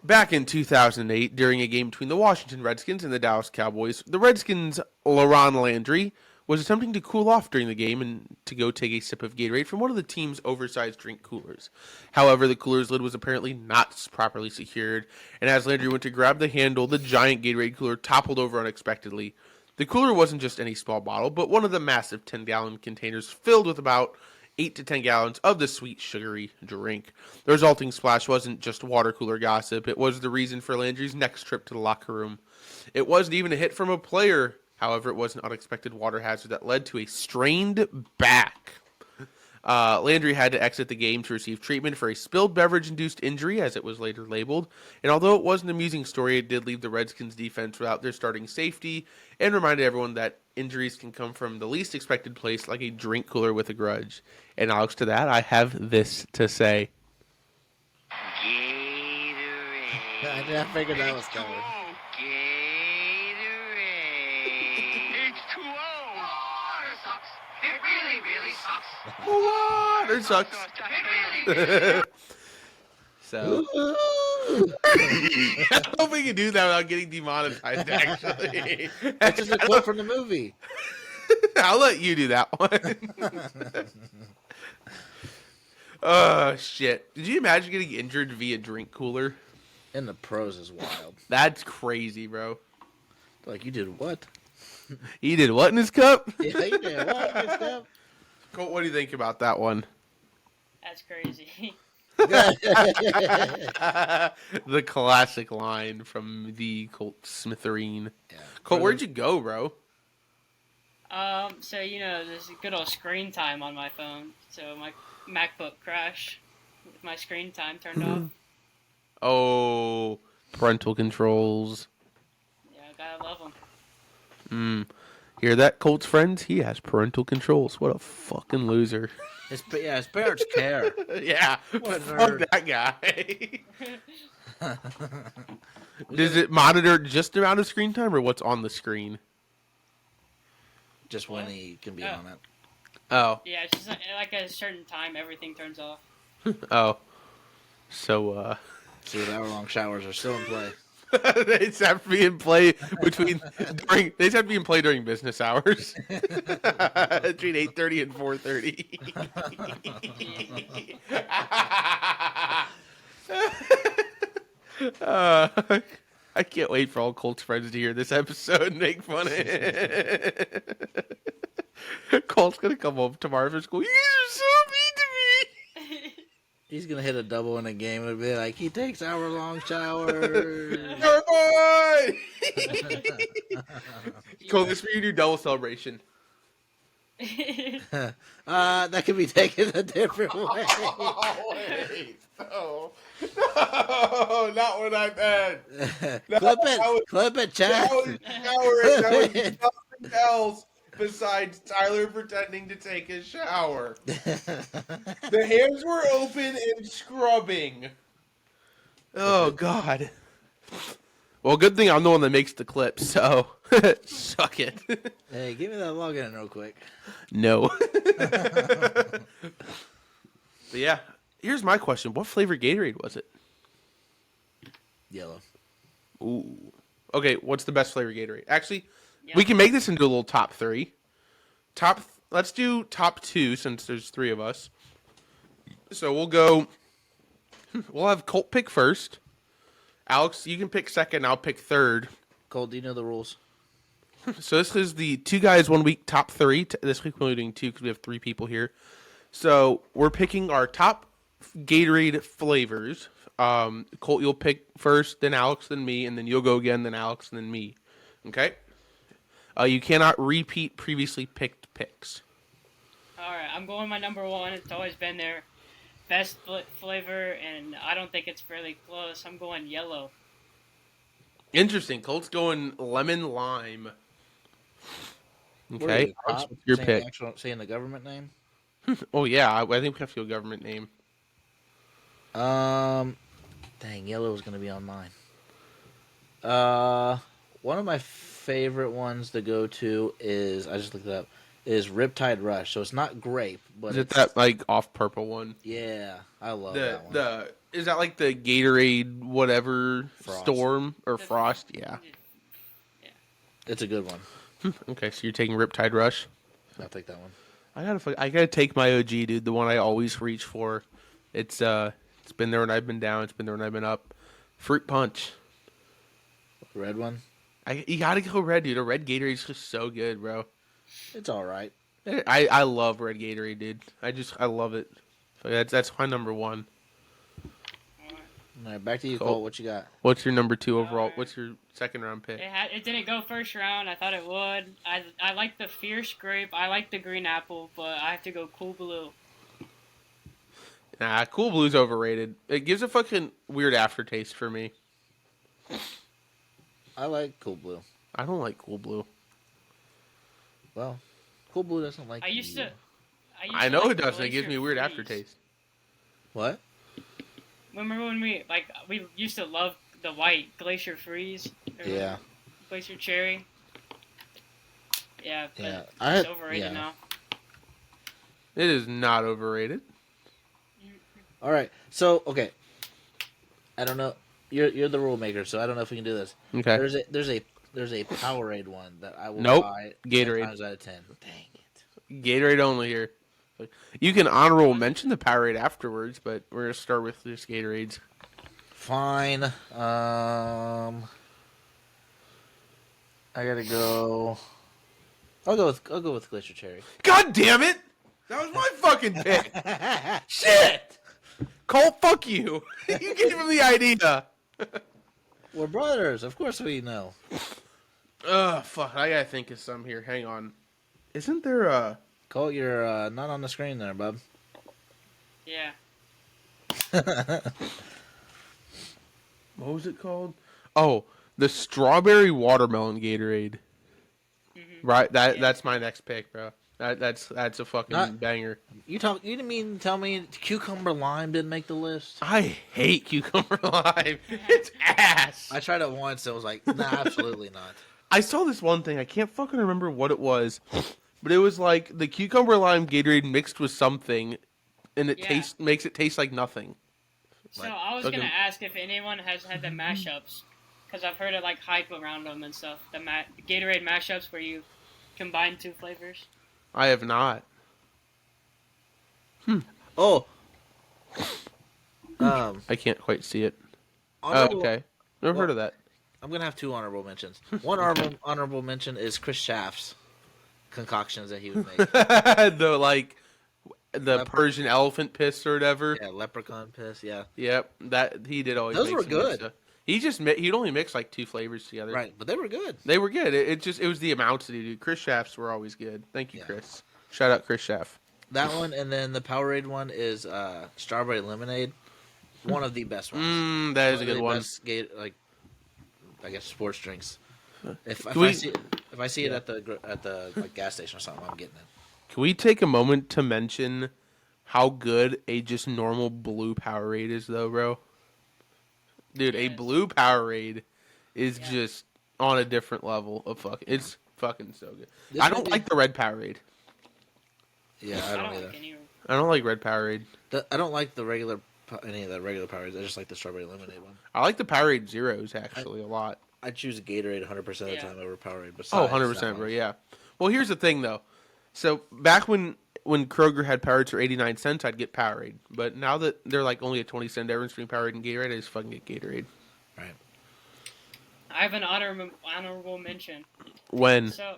Back in 2008, during a game between the Washington Redskins and the Dallas Cowboys, the Redskins' LaRon Landry was attempting to cool off during the game and to go take a sip of Gatorade from one of the team's oversized drink coolers. However, the cooler's lid was apparently not properly secured, and as Landry went to grab the handle, the giant Gatorade cooler toppled over unexpectedly. The cooler wasn't just any small bottle, but one of the massive 10-gallon containers filled with about 8 to 10 gallons of the sweet, sugary drink. The resulting splash wasn't just water cooler gossip. It was the reason for Landry's next trip to the locker room. It wasn't even a hit from a player. However, it was an unexpected water hazard that led to a strained back. Landry had to exit the game to receive treatment for a spilled beverage-induced injury, as it was later labeled. And although it was an amusing story, it did leave the Redskins defense without their starting safety and reminded everyone that injuries can come from the least expected place, like a drink cooler with a grudge. And Alex, to that, I have this to say. Gatorade. I figured that was coming. Water sucks. So, I don't know if we can do that without getting demonetized, actually. It's just a quote from the movie. I'll let you do that one. Oh, shit. Did you imagine getting injured via drink cooler? And the pros is wild. That's crazy, bro. Like, you did what? He did what in his cup? Yeah, you did what in his cup? Colt, what do you think about that one? That's crazy. The classic line from the Colt Smithereen. Yeah. Colt, where'd you go, bro? So there's good old screen time on my phone. So my MacBook crashed with my screen time turned off. Oh, parental controls. Yeah, gotta love them. Hear that, Colt's friends? He has parental controls. What a fucking loser. His parents care. Yeah, What a fuck nerd. that guy. Does it monitor just the amount of screen time or what's on the screen? Just when he can be on it. Oh. Yeah, it's just like at a certain time, everything turns off. Oh. So, So the hour-long showers are still in play. they just have to be in play they just have to be in play during business hours. Between 8:30 and 4:30. I can't wait for all Colt's friends to hear this episode and make fun of it. Colt's gonna come home tomorrow from school. You guys are so mean to me. He's going to hit a double in a game and be like, he takes hour-long showers. Boy! Colt, this for your new double celebration. That could be taken a different way. Oh, wait. No. No, not what I meant. No, Clip it, Chad. That was nothing else besides Tyler pretending to take a shower. The hands were open and scrubbing. Oh, God. Well, good thing I'm the one that makes the clip, so suck it. Hey, give me that login real quick. No. But yeah, here's my question. What flavor Gatorade was it? Yellow. Ooh. Okay, what's the best flavor Gatorade? Actually, Yeah. we can make this into a little top three. Let's do top two since there's three of us. So we'll have Colt pick first. Alex, you can pick second. I'll pick third. Colt, do you know the rules? So this is the 2 guys 1 week top three. This week we're only doing 2 because we have 3 people here. So we're picking our top Gatorade flavors Colt, you'll pick first, then Alex, then me, and then you'll go again, then Alex, and then me. Okay? You cannot repeat previously picked picks. All right, I'm going my number one. It's always been there. Best flavor, and I don't think it's really close. I'm going yellow. Interesting. Colt's going lemon lime. Okay, Alex, what's your pick? Saying the government name? Oh, yeah, I think we have to go government name. Dang, yellow is going to be on mine. One of my favorite ones to go to is, I just looked it up, is Riptide Rush. So it's not grape, but is it that like off purple one? Yeah, I love that one. Is that like the Gatorade whatever Frost. Storm or Frost? Yeah. It's a good one. Okay, so you're taking Riptide Rush. I'll take that one. I gotta take my OG, dude. The one I always reach for. It's been there when I've been down. It's been there when I've been up. Fruit Punch. Red one. You gotta go red, dude. A red Gatorade is just so good, bro. It's all right. I love red Gatorade, dude. I love it. So that's my number one. All right, back to you, Colt. What you got? What's your number two overall? What's your second round pick? It didn't go first round. I thought it would. I like the Fierce Grape. I like the Green Apple, but I have to go Cool Blue. Nah, Cool Blue's overrated. It gives a fucking weird aftertaste for me. I like Cool Blue. I don't like Cool Blue. Well, Cool Blue doesn't like I used to I know like it doesn't. It gives me a weird Freeze. aftertaste. What? Remember when we used to love the white Glacier Freeze? Yeah. Glacier Cherry. Yeah, but Yeah. it's overrated now. It is not overrated. All right. So, okay. I don't know. You're the rule maker, so I don't know if we can do this. Okay. There's a Powerade one that I will buy Gatorade. 10 times out of 10. Dang it. Gatorade only here. You can honorable mention the Powerade afterwards, but we're gonna start with just Gatorades. Fine. I gotta go. I'll go with Glacier Cherry. God damn it! That was my fucking pick. Shit! Colt, fuck you. You gave him the idea. We're brothers. Of course we know. Fuck. I gotta think of some here. Hang on. Isn't there a... Colt, you're not on the screen there, bub. Yeah. What was it called? Oh, the strawberry watermelon Gatorade. Mm-hmm. Right? That's my next pick, bro. That's a fucking banger. You didn't mean to tell me cucumber lime didn't make the list? I hate cucumber lime. It's ass. I tried it once and was like, nah, absolutely not. I saw this one thing. I can't fucking remember what it was. But it was like the cucumber lime Gatorade mixed with something, and it makes it taste like nothing. So I was gonna ask if anyone has had the mashups, because I've heard of like hype around them and stuff. The Gatorade mashups where you combine two flavors. I have not. Oh. I can't quite see it. Okay. Never heard of that. I'm gonna have two honorable mentions. One honorable mention is Chris Schaff's concoctions that he would make. the Persian elephant piss or whatever. Yeah, leprechaun piss. Yeah. Yep, that he did always. Those were good. He'd only mix like two flavors together. Right, but they were good. They were good. It was the amounts that he did. Chris Schaff's were always good. Thank you, Chris. Shout out Chris Schaff. That one, and then the Powerade one is strawberry lemonade. One of the best ones. That is a good one. Best I guess sports drinks. If I see it at the like, gas station or something, I'm getting it. Can we take a moment to mention how good a just normal blue Powerade is, though, bro? Dude, a blue Powerade is just on a different level of it's fucking so good. I don't like the red Powerade. Yeah, I don't either. I don't like red Powerade. I don't like any of the regular Powerades. I just like the strawberry lemonade one. I like the Powerade Zeros actually a lot. I choose Gatorade 100% of the time over Powerade. 100%, bro. Yeah. Well, here's the thing though. So back when Kroger had Powerades for 89 cents, I'd get Powerade. But now that they're like only a 20-cent difference between Powerade and Gatorade, I just fucking get Gatorade. Right. I have an honorable mention. When? So,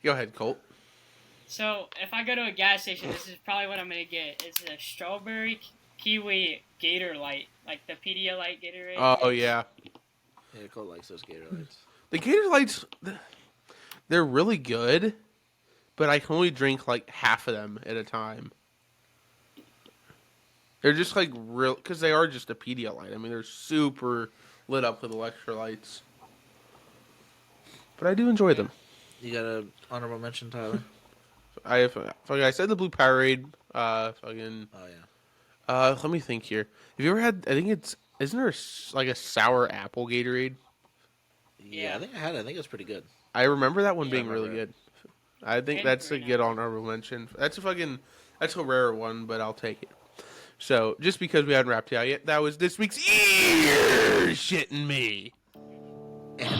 Go ahead, Colt. So if I go to a gas station, this is probably what I'm gonna get. It's a strawberry kiwi Gator Light, like the Pedialyte Gatorade. Oh yeah. Yeah, Colt likes those Gator Lights. The Gator Lights, they're really good, but I can only drink like half of them at a time. They're just like real, because they are just a Pedialyte. I mean, they're super lit up with electrolytes. But I do enjoy them. You got an honorable mention, Tyler? I said the Blue Powerade. Fucking. Oh yeah. Let me think here. Have you ever had? I think isn't there like a sour apple Gatorade? Yeah, I think I had it. I think it's pretty good. I remember that one being remember really it. good. I think that's a good honorable mention. That's a rare one, but I'll take it. So just because we hadn't wrapped it out yet, that was this week's ear shitting me. And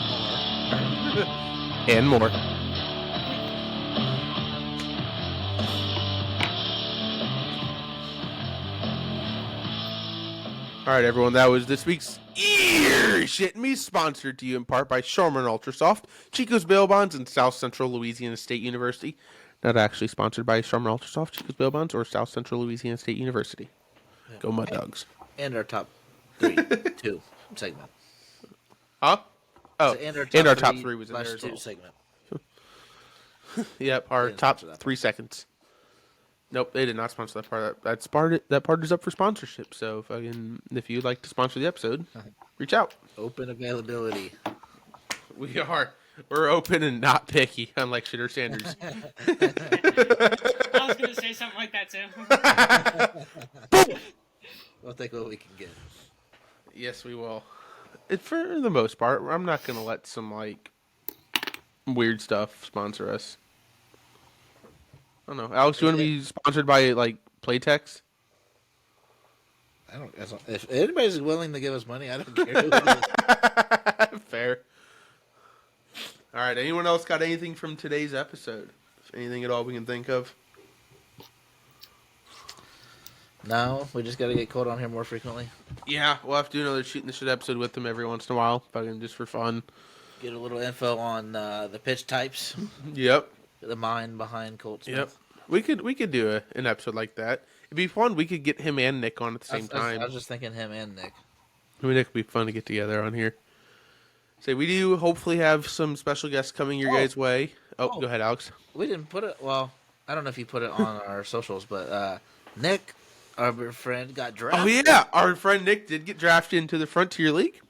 more. And more. All right, everyone. That was this week's Ear Shitting Me, sponsored to you in part by Charmin Ultrasoft, Chico's Bail Bonds, and South Central Louisiana State University. Not actually sponsored by Charmin Ultrasoft, Chico's Bail Bonds, or South Central Louisiana State University. Yeah. Go Mud Dogs. And our top 2 segment. Huh? Oh, and our top three was in there as well. Segment. Yep, our top 3 seconds. Nope, they did not sponsor that part. That part is up for sponsorship. So if you'd like to sponsor the episode, reach out. Open availability. We're open and not picky, unlike Shitter Sanders. I was gonna say something like that too. We'll take what we can get. Yes, we will. For the most part, I'm not gonna let some like weird stuff sponsor us. I don't know. Alex, you want to be sponsored by like Playtex? If anybody's willing to give us money, I don't care who it is. Fair. All right. Anyone else got anything from today's episode? Anything at all we can think of? No, we just got to get Colt on here more frequently. Yeah, we'll have to do another Shooting the Shit episode with him every once in a while, just for fun. Get a little info on the pitch types. Yep. The mind behind Colt Smith. Yep. We could do an episode like that. It'd be fun. We could get him and Nick on at the same time. I was just thinking him and Nick. I mean, it could be fun to get together on here. So we do hopefully have some special guests coming your guys' way. Oh, go ahead, Alex. We didn't put it. Well, I don't know if you put it on our socials, but Nick, our friend, got drafted. Oh yeah, our friend Nick did get drafted into the Frontier League,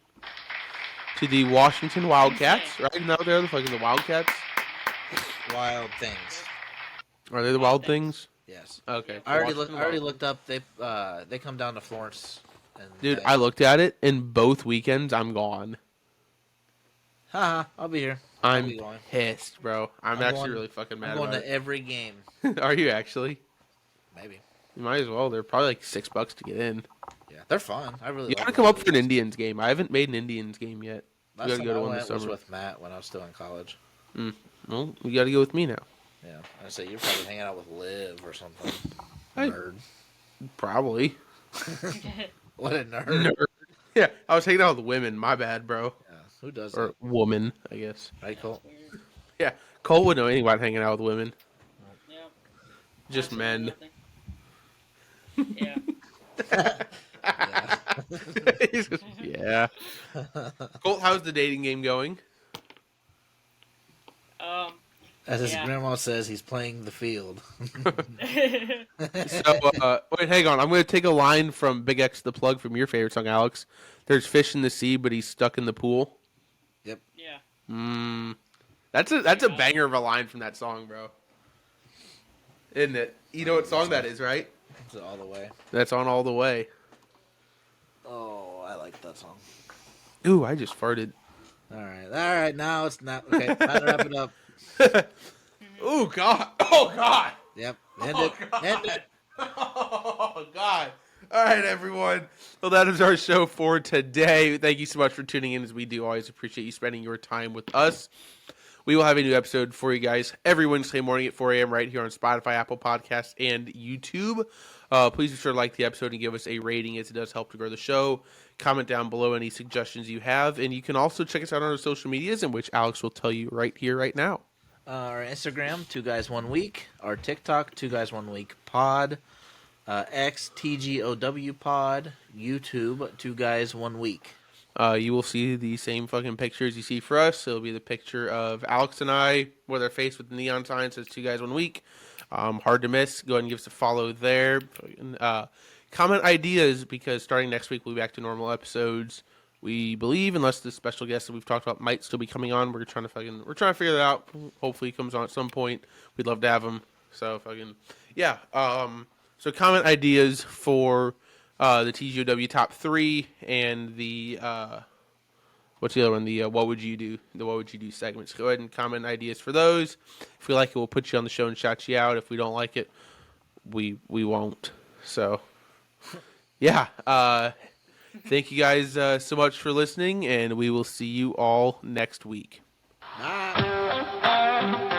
to the Washington Wildcats. Right now, they're the Wildcats. Wild Things. Are they the Wild Things? Yes. Okay. I already looked up. They come down to Florence. Dude, I looked at it, and both weekends I'm gone. Haha, I'll be here. I'm pissed, bro. I'm actually really fucking mad. I'm going to every game. Are you actually? Maybe. You might as well. They're probably like $6 to get in. Yeah, they're fun. I really. You gotta come up for an Indians game. I haven't made an Indians game yet. Last time I went was with Matt when I was still in college. Well, you gotta go with me now. Yeah, I say you're probably hanging out with Liv or something. Nerd. Probably. What a nerd. Yeah, I was hanging out with women. My bad, bro. Yeah, who does that? Or woman, I guess. Right, Colt? Yeah, Cole would know anything about hanging out with women. Yep. Just men. Yeah. Yeah. Colt, how's the dating game going? As his grandma says, he's playing the field. So, wait, hang on. I'm going to take a line from Big X the Plug from your favorite song, Alex. There's fish in the sea, but he's stuck in the pool. Yep. Yeah. That's a banger of a line from that song, bro. Isn't it? You know what song that is, right? It's All the Way. That's on All the Way. Oh, I like that song. Ooh, I just farted. All right. Now it's not okay. Time to wrap it up. Oh God! Oh God! Yep. End it. Oh God! All right, everyone. Well, that is our show for today. Thank you so much for tuning in, as we do always appreciate you spending your time with us. We will have a new episode for you guys every Wednesday morning at 4 a.m. right here on Spotify, Apple Podcasts, and YouTube. Please be sure to like the episode and give us a rating, as it does help to grow the show. Comment down below any suggestions you have, and you can also check us out on our social medias, in which Alex will tell you right here, right now. Our Instagram, 2 Guys 1 Week. Our TikTok, 2 Guys 1 Week Pod. X, TGOWpod. YouTube, 2 Guys 1 Week. You will see the same fucking pictures you see for us. It'll be the picture of Alex and I with our face with the neon sign says 2 Guys 1 Week. Hard to miss. Go ahead and give us a follow there. Comment ideas, because starting next week we'll be back to normal episodes. We believe, unless the special guest that we've talked about might still be coming on. We're trying to figure that out. Hopefully he comes on at some point. We'd love to have him. So yeah. So comment ideas for the TGOW top 3 and the what's the other one? The what would you do? The what would you do segments. Go ahead and comment ideas for those. If we like it, we'll put you on the show and shout you out. If we don't like it, we won't. So yeah. Thank you guys so much for listening, and we will see you all next week. Bye.